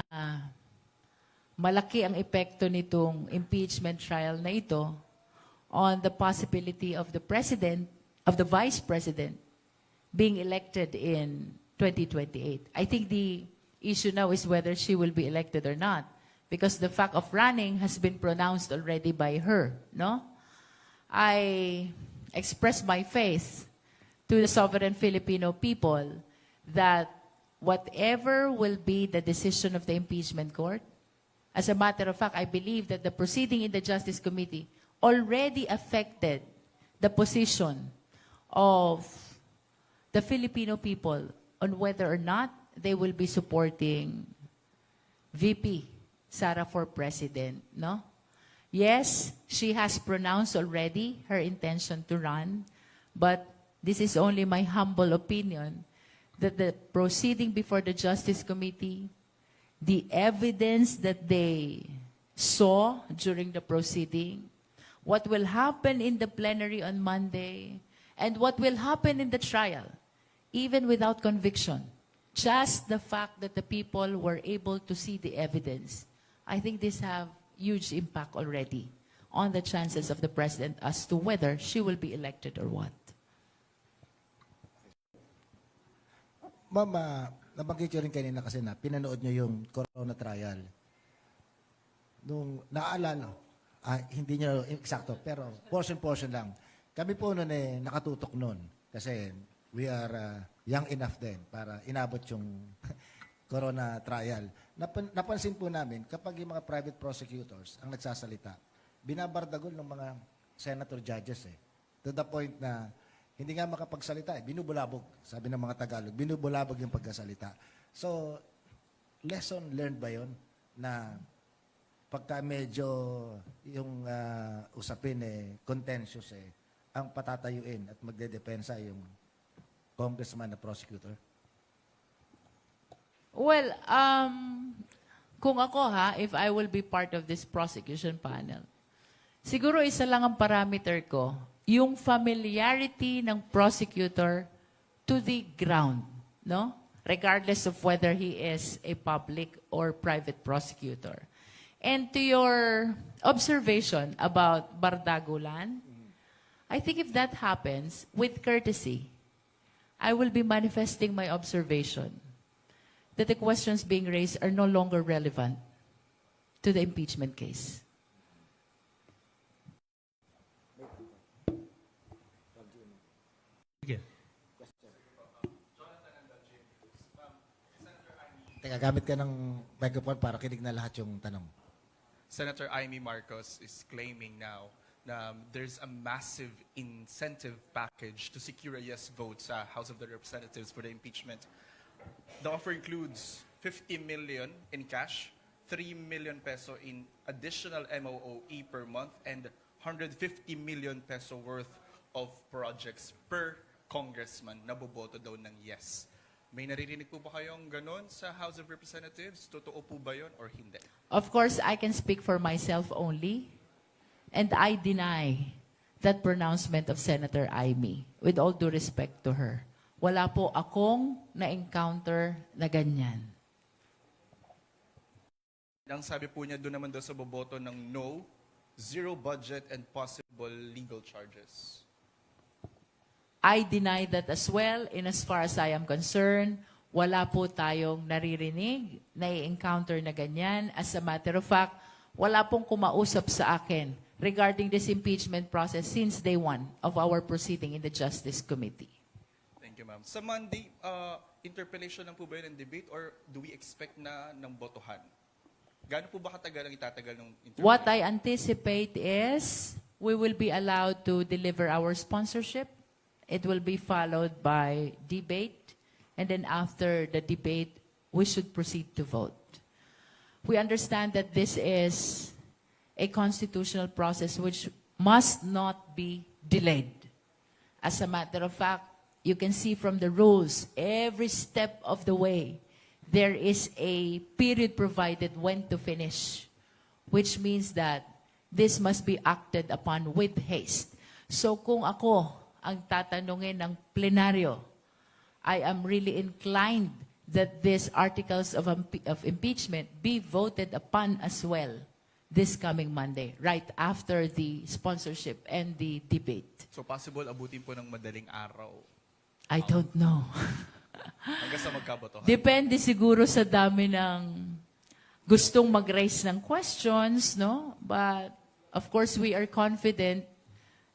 malaki ang epekto nitong impeachment trial na ito on the possibility of the President of the Vice President being elected in 2028. I think the issue now is whether she will be elected or not, because the fact of running has been pronounced already by her, no? I express my faith to the sovereign Filipino people that whatever will be the decision of the impeachment court, as a matter of fact, I believe that the proceeding in the Justice Committee already affected the position of the Filipino people on whether or not they will be supporting VP Sara for president, no? Yes, she has pronounced already her intention to run, but this is only my humble opinion that the proceeding before the Justice Committee, the evidence that they saw during the proceeding, what will happen in the plenary on Monday, and what will happen in the trial, even without conviction, just the fact that the people were able to see the evidence, I think this have huge impact already on the chances of the president as to whether she will be elected or what. Ma'am, nabanggit nyo rin kanina kasi na pinanood nyo yung corona trial. Nung naaalala, hindi nyo eksakto, pero portion lang. Kami po noon nakatutok noon kasi we are young enough din para inabot yung corona trial. Napansin po namin, kapag yung mga private prosecutors ang nagsasalita, binabardagol ng mga senator judges to the point na hindi nga makapagsalita binubulabog, sabi ng mga Tagalog, binubulabog yung pagkasalita. So, lesson learned ba yun na pagka medyo yung usapin contentious ang patatayuin at magdedepensa yung congressman na prosecutor? Well, kung ako if I will be part of this prosecution panel, siguro isa lang ang parameter ko, yung familiarity ng prosecutor to the ground, no? Regardless of whether he is a public or private prosecutor. And to your observation about Bardagulan, I think if that happens, with courtesy, I will be manifesting my observation that the questions being raised are no longer relevant to the impeachment case. Sige. Teka, gamit ka ng microphone para kinig na lahat yung tanong. Senator Amy Marcos is claiming now na there's a massive incentive package to secure a yes vote sa House of the Representatives for the impeachment. The offer includes 50 million in cash, 3 million peso in additional MOOE per month, and 150 million peso worth of projects per congressman na boboto daw ng yes. May naririnig po ba kayong ganon sa House of Representatives? Totoo po ba yun or hindi? Of course, I can speak for myself only, and I deny that pronouncement of Senator Amy, with all due respect to her. Wala po akong na-encounter na ganyan. Ang sabi po niya doon naman daw sa boboto ng no, zero budget and possible legal charges. I deny that as well, in as far as I am concerned, wala po tayong naririnig, na-encounter na ganyan. As a matter of fact, wala pong kumausap sa akin regarding this impeachment process since day one of our proceeding in the Justice Committee. Thank you, ma'am. Sa Monday, interpellation lang po ba yun ng debate or do we expect na ng botohan? Gaano po ba katagal ang itatagal ng interpellation? What I anticipate is we will be allowed to deliver our sponsorship. It will be followed by debate, and then after the debate, we should proceed to vote. We understand that this is a constitutional process which must not be delayed. As a matter of fact, you can see from the rules, every step of the way, there is a period provided when to finish, which means that this must be acted upon with haste. So kung ako ang tatanungin ng plenaryo, I am really inclined that these articles of impeachment be voted upon as well this coming Monday, right after the sponsorship and the debate. So possible abutin po ng madaling araw I don't know. hanggang sa magkabotohan. Depende siguro sa dami ng gustong mag-raise ng questions, no? But, of course, we are confident,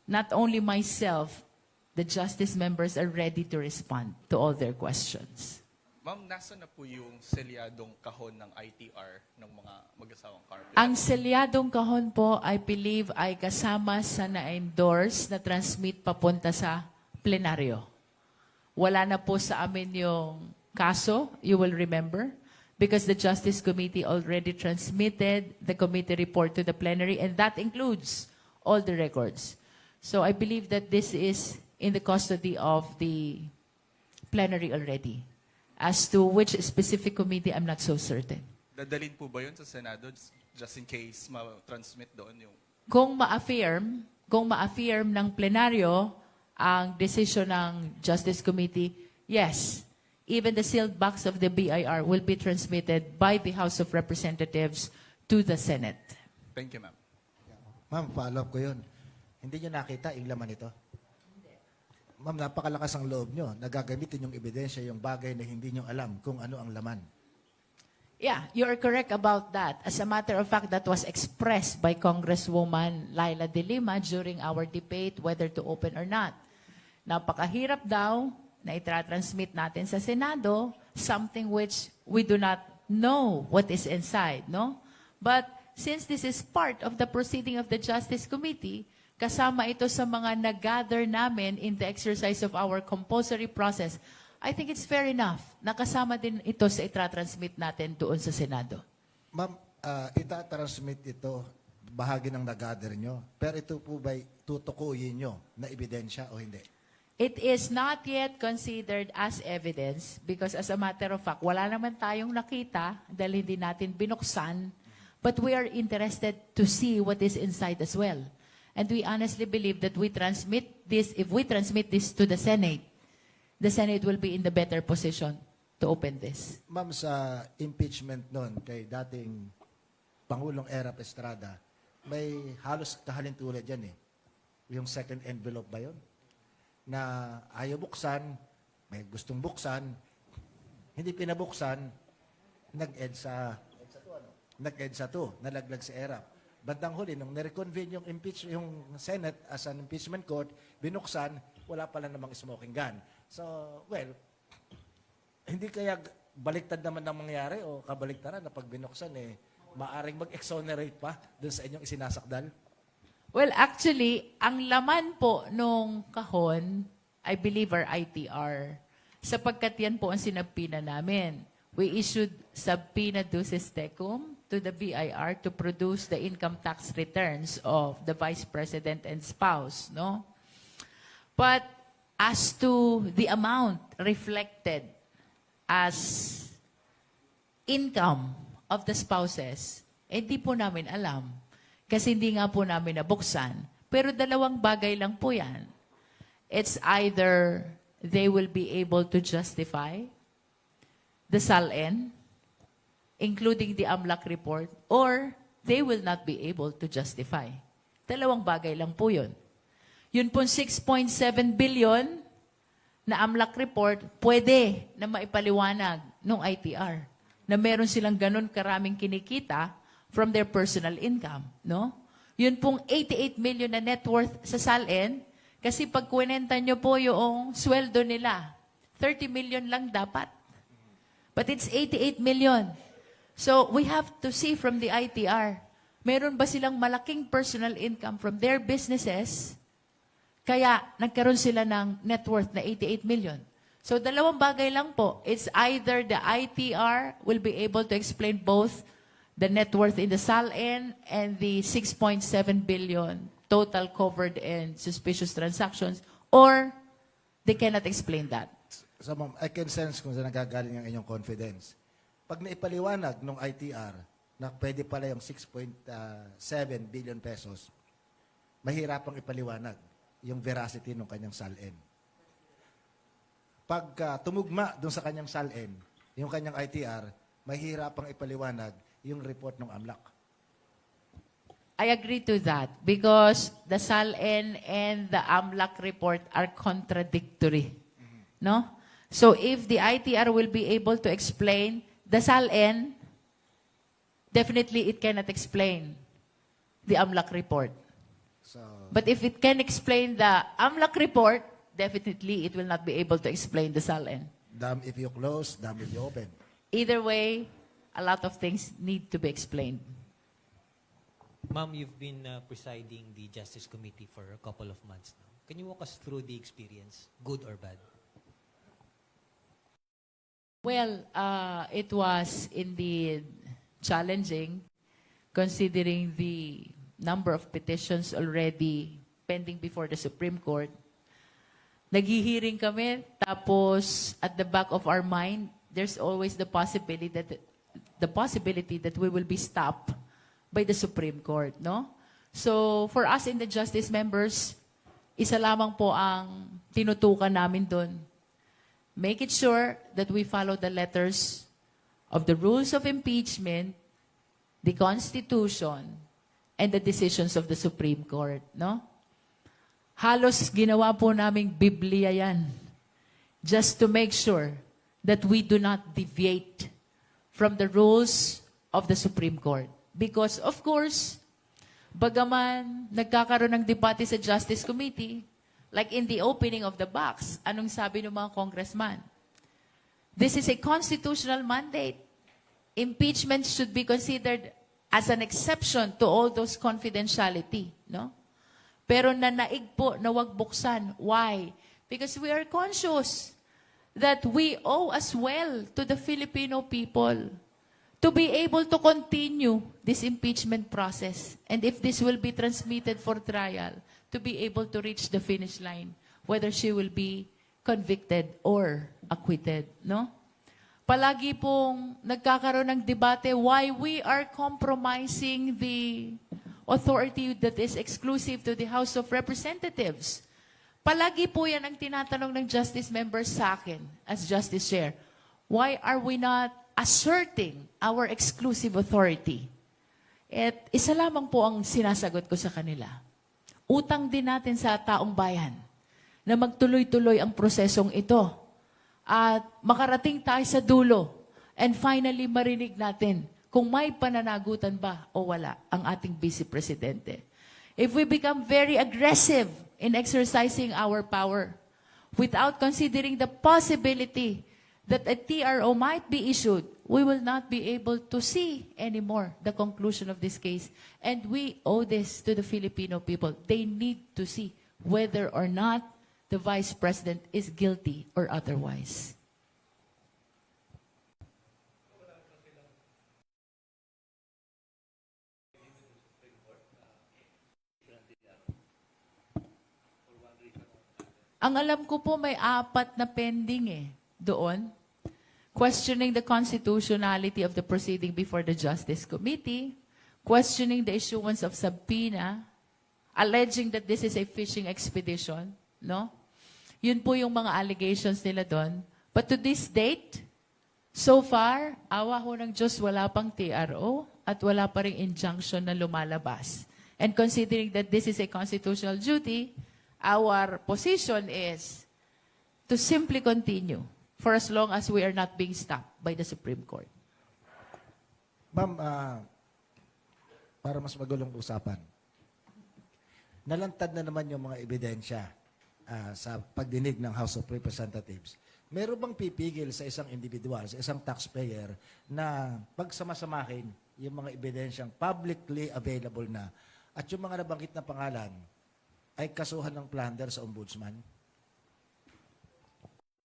not only myself, the justice members are ready to respond to all their questions. Ma'am, nasa na po yung selyadong kahon ng ITR ng mga mag-asawang carpet? Ang selyadong kahon po, I believe, ay kasama sa na-endorse na transmit papunta sa plenaryo. Wala na po sa amin yung kaso, you will remember, because the Justice Committee already transmitted the committee report to the plenary, and that includes all the records. So I believe that this is in the custody of the plenary already. As to which specific committee, I'm not so certain. Dadalhin po ba yun sa Senado just in case ma-transmit doon yung... Kung ma-affirm ng plenaryo ang desisyon ng Justice Committee, yes, even the sealed box of the BIR will be transmitted by the House of Representatives to the Senate. Thank you, ma'am. Ma'am, follow-up ko yun. Hindi nyo nakita yung laman ito? Ma'am, napakalakas ang loob nyo. Nagagamitin yung ebidensya, yung bagay na hindi nyo alam kung ano ang laman. Yeah, you are correct about that. As a matter of fact, that was expressed by Congresswoman Laila De Lima during our debate whether to open or not. Napakahirap daw na itra-transmit natin sa Senado something which we do not know what is inside, no? But since this is part of the proceeding of the Justice Committee, kasama ito sa mga nag-gather namin in the exercise of our compulsory process, I think it's fair enough na kasama din ito sa itra-transmit natin doon sa Senado. Ma'am, itatransmit ito, bahagi ng nag-gather nyo, pero ito po ba'y tutukuyin nyo na ebidensya o hindi? It is not yet considered as evidence because as a matter of fact, wala naman tayong nakita dahil hindi natin binuksan, but we are interested to see what is inside as well. And we honestly believe that if we transmit this to the Senate will be in the better position to open this. Ma'am, sa impeachment nun kay dating Pangulong Erap Estrada, may halos kahalintulad yan eh. Yung second envelope ba yun? Na ayaw buksan, may gustong buksan, hindi pinabuksan, nag-EDSA 2, nalaglag si Erap. Bandang huli, nung nireconvene yung Senate as an impeachment court, binuksan, wala pala namang smoking gun. So, well, hindi kaya baliktad naman ang mangyari o kabaliktaran na pag binuksan, maaring mag-exonerate pa dun sa inyong isinasakdal? Well, actually, ang laman po nung kahon, I believe are ITR. Sapagkat yan po ang sinabpina namin. We issued subpoena duces tecum to the BIR to produce the income tax returns of the Vice President and spouse, no? But as to the amount reflected as income of the spouses, hindi po namin alam. Kasi hindi nga po namin nabuksan. Pero dalawang bagay lang po yan. It's either they will be able to justify the SALN, including the AMLAC report, or they will not be able to justify. Dalawang bagay lang po yun. Yun pong 6.7 billion na AMLAC report, pwede na maipaliwanag ng ITR na meron silang ganun karaming kinikita from their personal income, no? Yun pong 88 million na net worth sa SALN, kasi pag kwenta nyo po yung sweldo nila, 30 million lang dapat. But it's 88 million. So we have to see from the ITR, meron ba silang malaking personal income from their businesses, kaya nagkaroon sila ng net worth na 88 million. So dalawang bagay lang po. It's either the ITR will be able to explain both the net worth in the SALN and the 6.7 billion total covered in suspicious transactions, or they cannot explain that. So, ma'am, I can sense kung saan nagagaling ang inyong confidence. Pag naipaliwanag ng ITR na pwede pala yung 6.7 billion pesos, mahirapang ipaliwanag yung veracity ng kanyang SALN. Pag tumugma dun sa kanyang SALN, yung kanyang ITR, mahirapang ipaliwanag yung report ng AMLAC. I agree to that because the SALN and the AMLAC report are contradictory. No? So if the ITR will be able to explain the SALN, definitely it cannot explain the AMLAC report. So, But if it can explain the AMLAC report, definitely it will not be able to explain the SALN. damn if you close, damn if you open. Either way, a lot of things need to be explained. Ma'am, you've been presiding the Justice Committee for a couple of months now. Can you walk us through the experience, good or bad? Well, it was indeed challenging considering the number of petitions already pending before the Supreme Court. Naghihiring kami, tapos at the back of our mind, there's always the possibility that we will be stopped by the Supreme Court, no? So, for us in the Justice members, isa lamang po ang tinutukan namin doon. Make it sure that we follow the letters of the rules of impeachment, the Constitution, and the decisions of the Supreme Court, no? Halos ginawa po naming Biblia yan. Just to make sure that we do not deviate from the rules of the Supreme Court. Because, of course, bagaman nagkakaroon ng debate sa Justice Committee, like in the opening of the box, anong sabi ng mga congressman? This is a constitutional mandate. Impeachment should be considered as an exception to all those confidentiality, no? Pero nanaig po na wag buksan. Why? Because we are conscious that we owe as well to the Filipino people to be able to continue this impeachment process. And if this will be transmitted for trial, to be able to reach the finish line, whether she will be convicted or acquitted, no? Palagi pong nagkakaroon ng debate why we are compromising the authority that is exclusive to the House of Representatives. Palagi po yan ang tinatanong ng Justice members sa akin as Justice Chair. Why are we not asserting our exclusive authority? At isa lamang po ang sinasagot ko sa kanila. Utang din natin sa taong bayan na magtuloy-tuloy ang prosesong ito at makarating tayo sa dulo and finally marinig natin kung may pananagutan ba o wala ang ating Vice Presidente. If we become very aggressive in exercising our power without considering the possibility that a TRO might be issued, we will not be able to see anymore the conclusion of this case. And we owe this to the Filipino people. They need to see whether or not the Vice President is guilty or otherwise. Ang alam ko po may 4 na pending doon. Questioning the constitutionality of the proceeding before the Justice Committee, questioning the issuance of subpoena, alleging that this is a fishing expedition, no? Yun po yung mga allegations nila doon. But to this date, so far, awa ho ng Diyos, wala pang TRO at wala pa ring injunction na lumalabas. And considering that this is a constitutional duty, our position is to simply continue for as long as we are not being stopped by the Supreme Court. Ma'am, para mas magulong usapan, nalantad na naman yung mga ebidensya sa pagdinig ng House of Representatives. Meron bang pipigil sa isang individual, sa isang taxpayer, na pagsamasamahin yung mga ebidensyang publicly available na at yung mga nabanggit na pangalan ay kasuhan ng plunder sa ombudsman?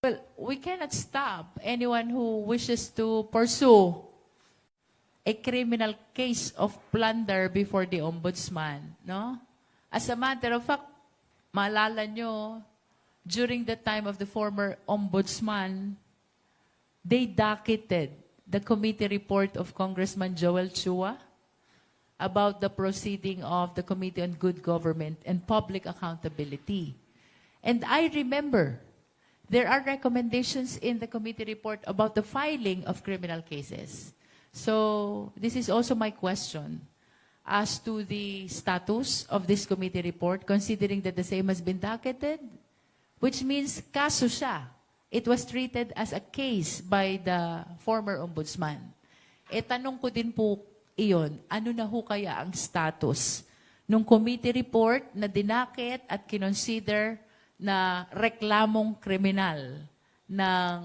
Well, we cannot stop anyone who wishes to pursue a criminal case of plunder before the ombudsman, no? As a matter of fact, maalala nyo, during the time of the former ombudsman, they docketed the committee report of Congressman Joel Chua about the proceeding of the Committee on Good Government and Public Accountability. And I remember, there are recommendations in the committee report about the filing of criminal cases. So, this is also my question. as to the status of this committee report, considering that the same has been docketed, which means kaso siya. It was treated as a case by the former ombudsman. E tanong ko din po iyon, ano na ho kaya ang status ng committee report na dinakit at kinonsider na reklamong kriminal ng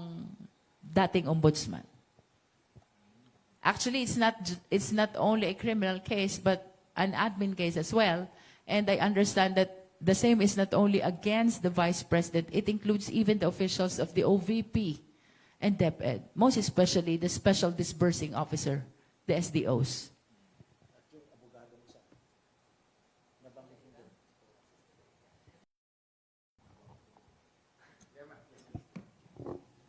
dating ombudsman? Actually, it's not only a criminal case, but an admin case as well. And I understand that the same is not only against the Vice President, it includes even the officials of the OVP and DepEd, most especially the Special Disbursing Officer, the SDOs.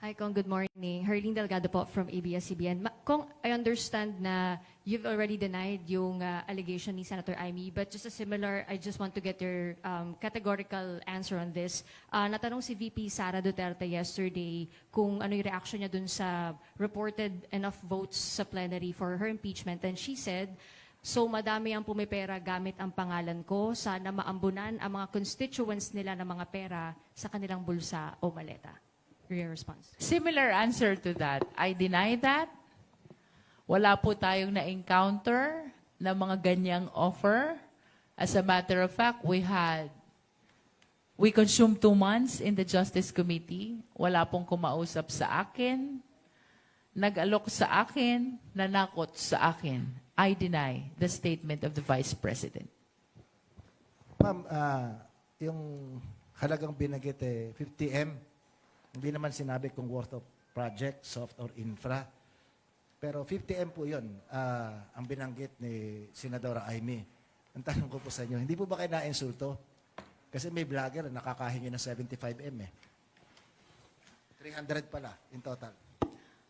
Hi, Kong. Good morning. Herlene Delgado po from ABS-CBN. Kong, I understand na you've already denied yung allegation ni Senator Amy, but just a similar, I just want to get your categorical answer on this. Natanong si VP Sara Duterte yesterday kung ano yung reaction niya dun sa reported enough votes sa plenary for her impeachment, and she said, so madami ang pumipera gamit ang pangalan ko, sana maambunan ang mga constituents nila ng mga pera sa kanilang bulsa o maleta. Your response. Similar answer to that. I deny that. Wala po tayong na-encounter na mga ganyang offer. As a matter of fact, we consumed 2 months in the Justice Committee. Wala pong kumausap sa akin, nag-alok sa akin, nanakot sa akin. I deny the statement of the Vice President. Ma'am, yung halagang binanggit 50M, hindi naman sinabi kung worth of project, soft or infra. Pero 50M po yun, ang binanggit ni Senadora Amy. Ang tanong ko po sa inyo, hindi po ba kayo na-insulto? Kasi may vlogger na nakakahingi ng 75M eh. 300 pala in total.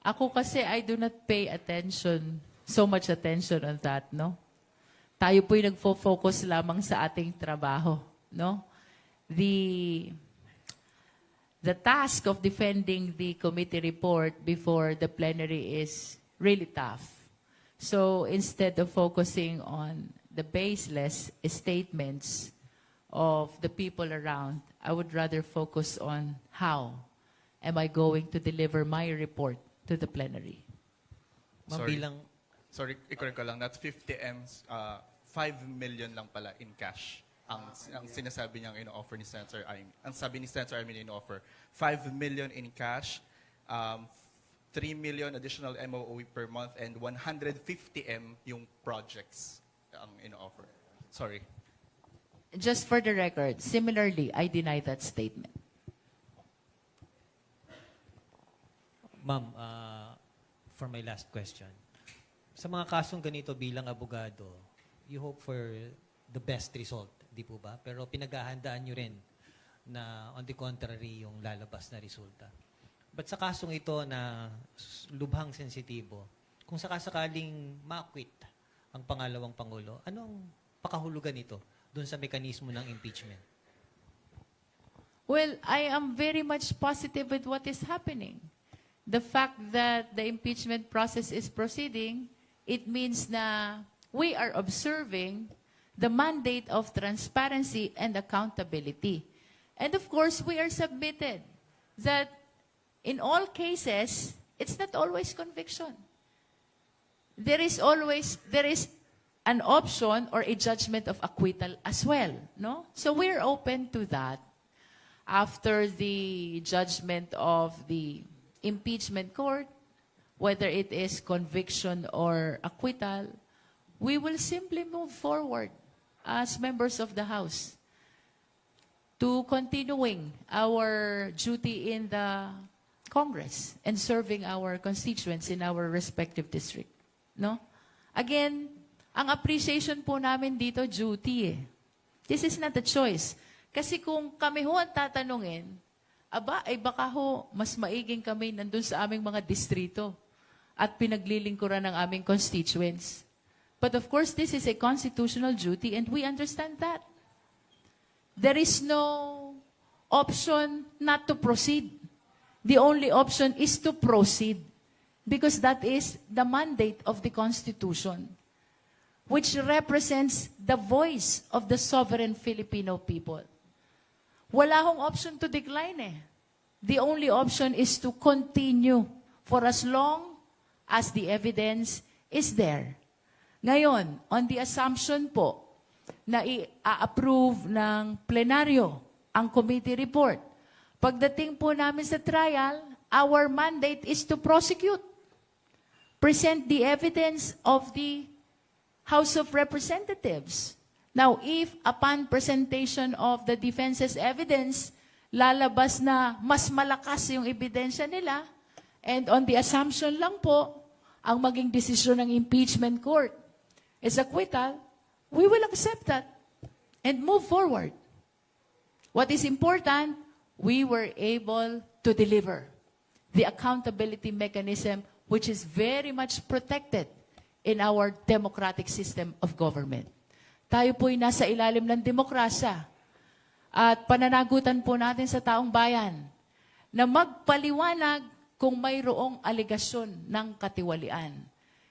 Ako kasi, I do not pay attention, so much attention on that, no? Tayo po'y nagfo-focus lamang sa ating trabaho, no? The task of defending the committee report before the plenary is really tough. So instead of focusing on the baseless statements of the people around, I would rather focus on how am I going to deliver my report to the plenary. Mabilang, Sorry, i-correct ko lang. That's 50M's, 5 million lang pala in cash. Ang sinasabi niyang ino-offer ni Senator Amy. Ang sabi ni Senator Amy na ino-offer, 5 million in cash, 3 million additional MOE per month, and 150M yung projects ang ino-offer. Sorry. Just for the record, similarly, I deny that statement. Ma'am, for my last question. Sa mga kasong ganito bilang abogado, you hope for the best result, di po ba? Pero pinaghahandaan nyo rin na on the contrary yung lalabas na resulta. But sa kasong ito na lubhang sensitibo, kung sakasakaling ma-acquit ang pangalawang Pangulo, anong pakahulugan nito doon sa mekanismo ng impeachment? Well, I am very much positive with what is happening. The fact that the impeachment process is proceeding, it means na we are observing the mandate of transparency and accountability. And of course, we are submitted that in all cases, it's not always conviction. There is an option or a judgment of acquittal as well, no? So we're open to that. After the judgment of the impeachment court, whether it is conviction or acquittal, we will simply move forward as members of the House to continuing our duty in the Congress and serving our constituents in our respective district. No? Again, ang appreciation po namin dito, duty eh. This is not a choice. Kasi kung kami ho ang tatanungin, aba, ay baka ho, mas maiging kami nandun sa aming mga distrito at pinaglilingkuran ng aming constituents. But of course, this is a constitutional duty and we understand that. There is no option not to proceed. The only option is to proceed because that is the mandate of the Constitution. which represents the voice of the sovereign Filipino people. Wala hong option to decline eh. The only option is to continue for as long as the evidence is there. Ngayon, on the assumption po na i-approve ng plenaryo ang committee report, pagdating po namin sa trial, our mandate is to prosecute. Present the evidence of the House of Representatives. Now, if upon presentation of the defense's evidence, lalabas na mas malakas yung ebidensya nila, and on the assumption lang po, ang maging desisyon ng impeachment court is acquittal, we will accept that and move forward. What is important, we were able to deliver the accountability mechanism which is very much protected in our democratic system of government. Tayo po'y nasa ilalim ng demokrasya at pananagutan po natin sa taong bayan na magpaliwanag kung mayroong aligasyon ng katiwalian.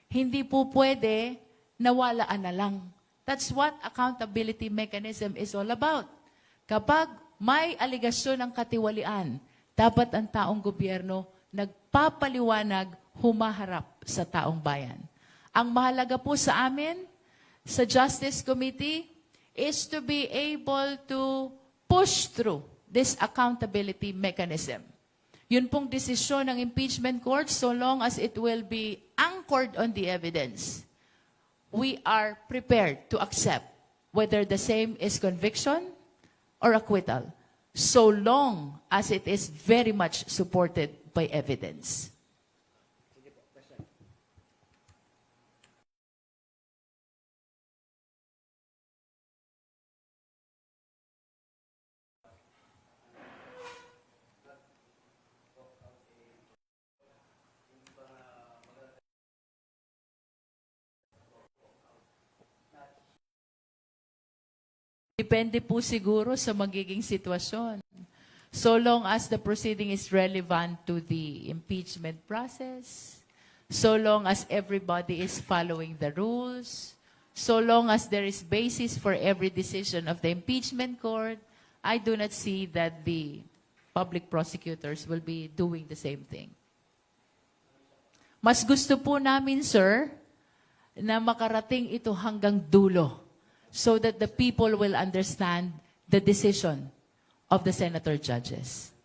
Hindi po pwede nawalaan na lang. That's what accountability mechanism is all about. Kapag may aligasyon ng katiwalian, dapat ang taong gobyerno nagpapaliwanag, humaharap sa taong bayan. Ang mahalaga po sa amin, sa Justice Committee, is to be able to push through this accountability mechanism. Yun pong desisyon ng impeachment court, so long as it will be anchored on the evidence, we are prepared to accept whether the same is conviction or acquittal, so long as it is very much supported by evidence. Depende po siguro sa magiging sitwasyon. So long as the proceeding is relevant to the impeachment process, so long as everybody is following the rules, so long as there is basis for every decision of the impeachment court, I do not see that the public prosecutors will be doing the same thing. Mas gusto po namin, sir, na makarating ito hanggang dulo, so that the people will understand the decision of the senator judges.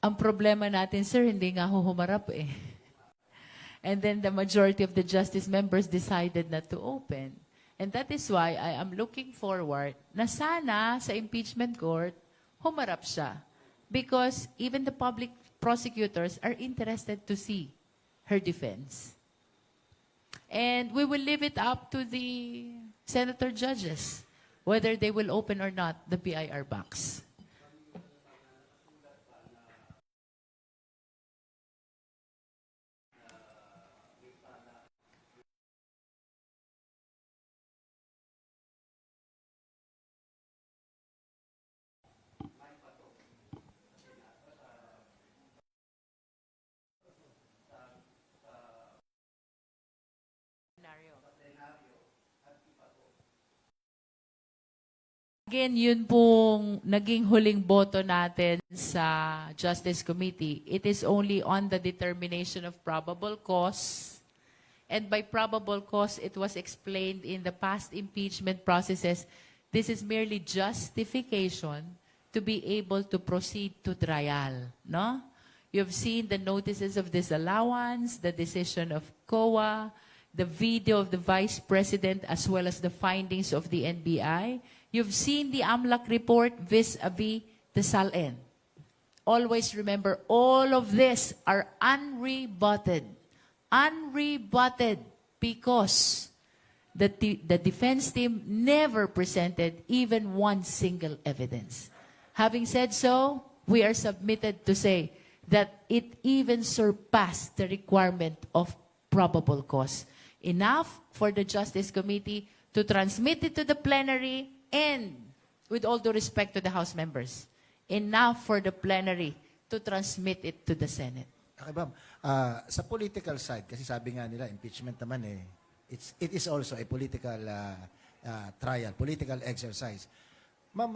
Ang problema natin, sir, hindi nga humarap eh. And then the majority of the justice members decided not to open. And that is why I am looking forward na sana sa impeachment court, humarap siya. Because even the public prosecutors are interested to see her defense. And we will leave it up to the senator judges whether they will open or not the BIR box. Again, yun pong naging huling boto natin sa Justice Committee. It is only on the determination of probable cause. And by probable cause, it was explained in the past impeachment processes. This is merely justification to be able to proceed to trial. No? You've seen the notices of disallowance, the decision of COA, the video of the Vice President, as well as the findings of the NBI. You've seen the AMLAC report vis-a-vis the SALN. Always remember, all of this are unrebutted. Unrebutted because the defense team never presented even one single evidence. Having said so, we are submitted to say that it even surpassed the requirement of probable cause. Enough for the Justice Committee to transmit it to the plenary and, with all due respect to the House members, enough for the plenary to transmit it to the Senate. Okay, ma'am. Sa political side, kasi sabi nga nila, impeachment naman it is also a political trial, political exercise. Ma'am,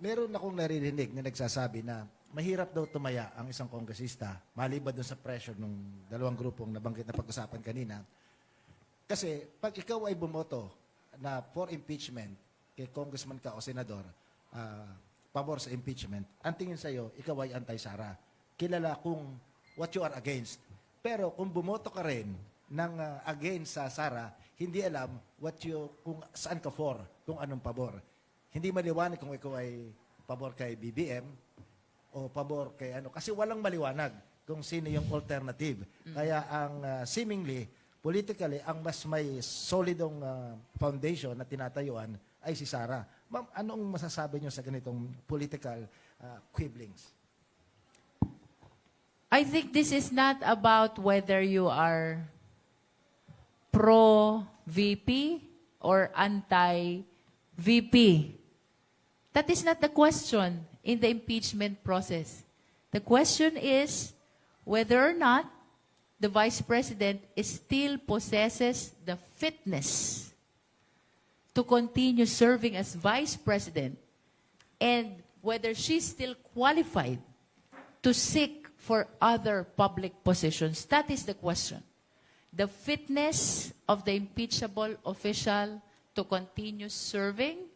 meron akong naririnig na nagsasabi na mahirap daw tumaya ang isang kongresista, maliban doon sa pressure ng dalawang grupong nabanggit na pag-usapan kanina. Kasi pag ikaw ay bumoto na for impeachment, kay congressman ka o senador, pabor sa impeachment, ang tingin sa'yo, ikaw ay anti-Sara. Kilala kung what you are against. Pero kung bumoto ka rin ng against sa Sara, hindi alam kung saan ka for, kung anong pabor. Hindi maliwanag kung ikaw ay pabor kay BBM o pabor kay ano. Kasi walang maliwanag kung sino yung alternative. Kaya ang seemingly, politically, ang mas may solidong foundation na tinatayuan ay si Sara. Ma'am, anong masasabi niyo sa ganitong political quibblings? I think this is not about whether you are pro-VP or anti-VP. That is not the question in the impeachment process. The question is whether or not the Vice President still possesses the fitness to continue serving as Vice President and whether she's still qualified to seek for other public positions. That is the question. The fitness of the impeachable official to continue serving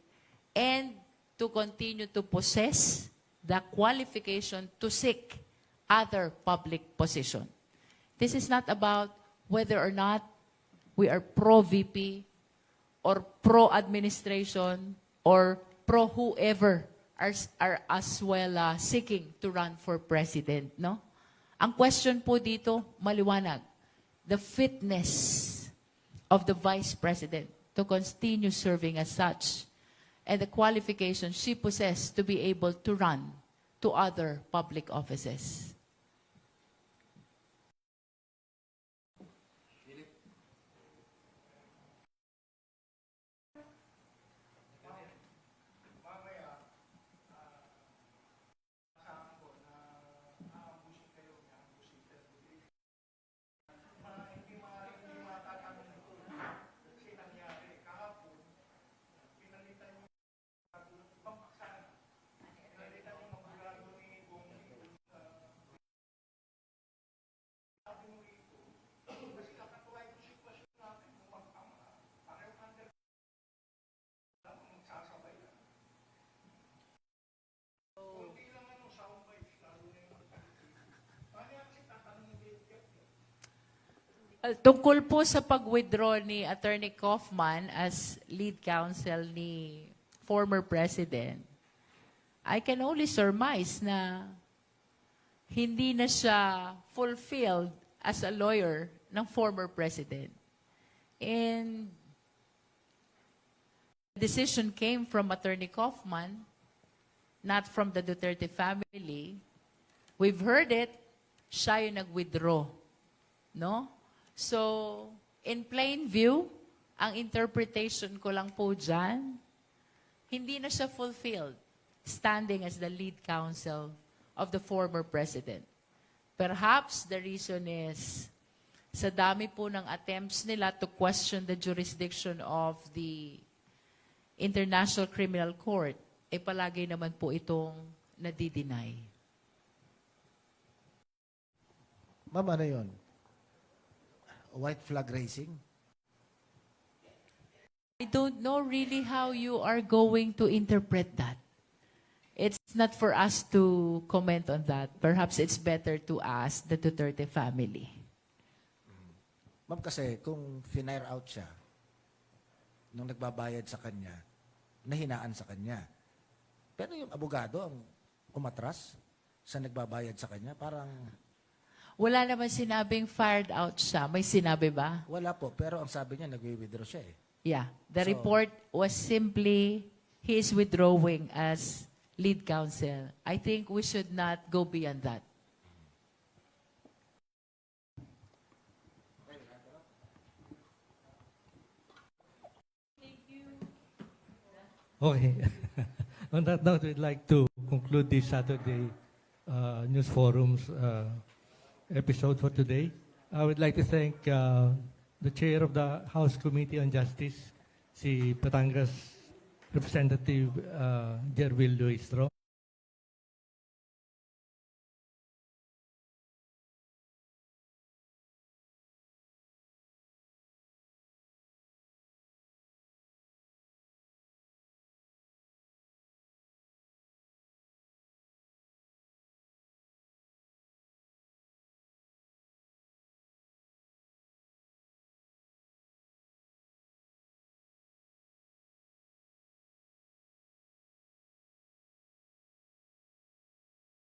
and to continue to possess the qualification to seek other public position. This is not about whether or not we are pro-VP or pro-administration or pro-whoever are as well seeking to run for president, no? Ang question po dito, maliwanag. The fitness of the Vice President to continue serving as such and the qualifications she possesses to be able to run to other public offices. Tungkol po sa pag-withdraw ni Attorney Kaufman as lead counsel ni former President, I can only surmise na hindi na siya fulfilled as a lawyer ng former President. And the decision came from Attorney Kaufman, not from the Duterte family. We've heard it, siya yung nag-withdraw. No? So, in plain view, ang interpretation ko lang po dyan, hindi na siya fulfilled, standing as the lead counsel of the former president. Perhaps the reason is, sa dami po ng attempts nila to question the jurisdiction of the International Criminal Court, eh palagi naman po itong nadi-deny. Ma'am, ano yun? White flag raising? I don't know really how you are going to interpret that. It's not for us to comment on that. Perhaps it's better to ask the Duterte family. Ma'am, kasi kung finire out siya, nung nagbabayad sa kanya, nahinaan sa kanya. Pero yung abogado ang umatras sa nagbabayad sa kanya, parang Wala naman sinabing fired out siya. May sinabi ba? wala po. Pero ang sabi niya, nag-withdraw siya eh. Yeah, the So- report was simply he is withdrawing as lead counsel. I think we should not go beyond that. Okay. On that note, we'd like to conclude this Saturday News Forum's episode for today. I would like to thank the chair of the House Committee on Justice, si Batangas Representative Jervil Luistro,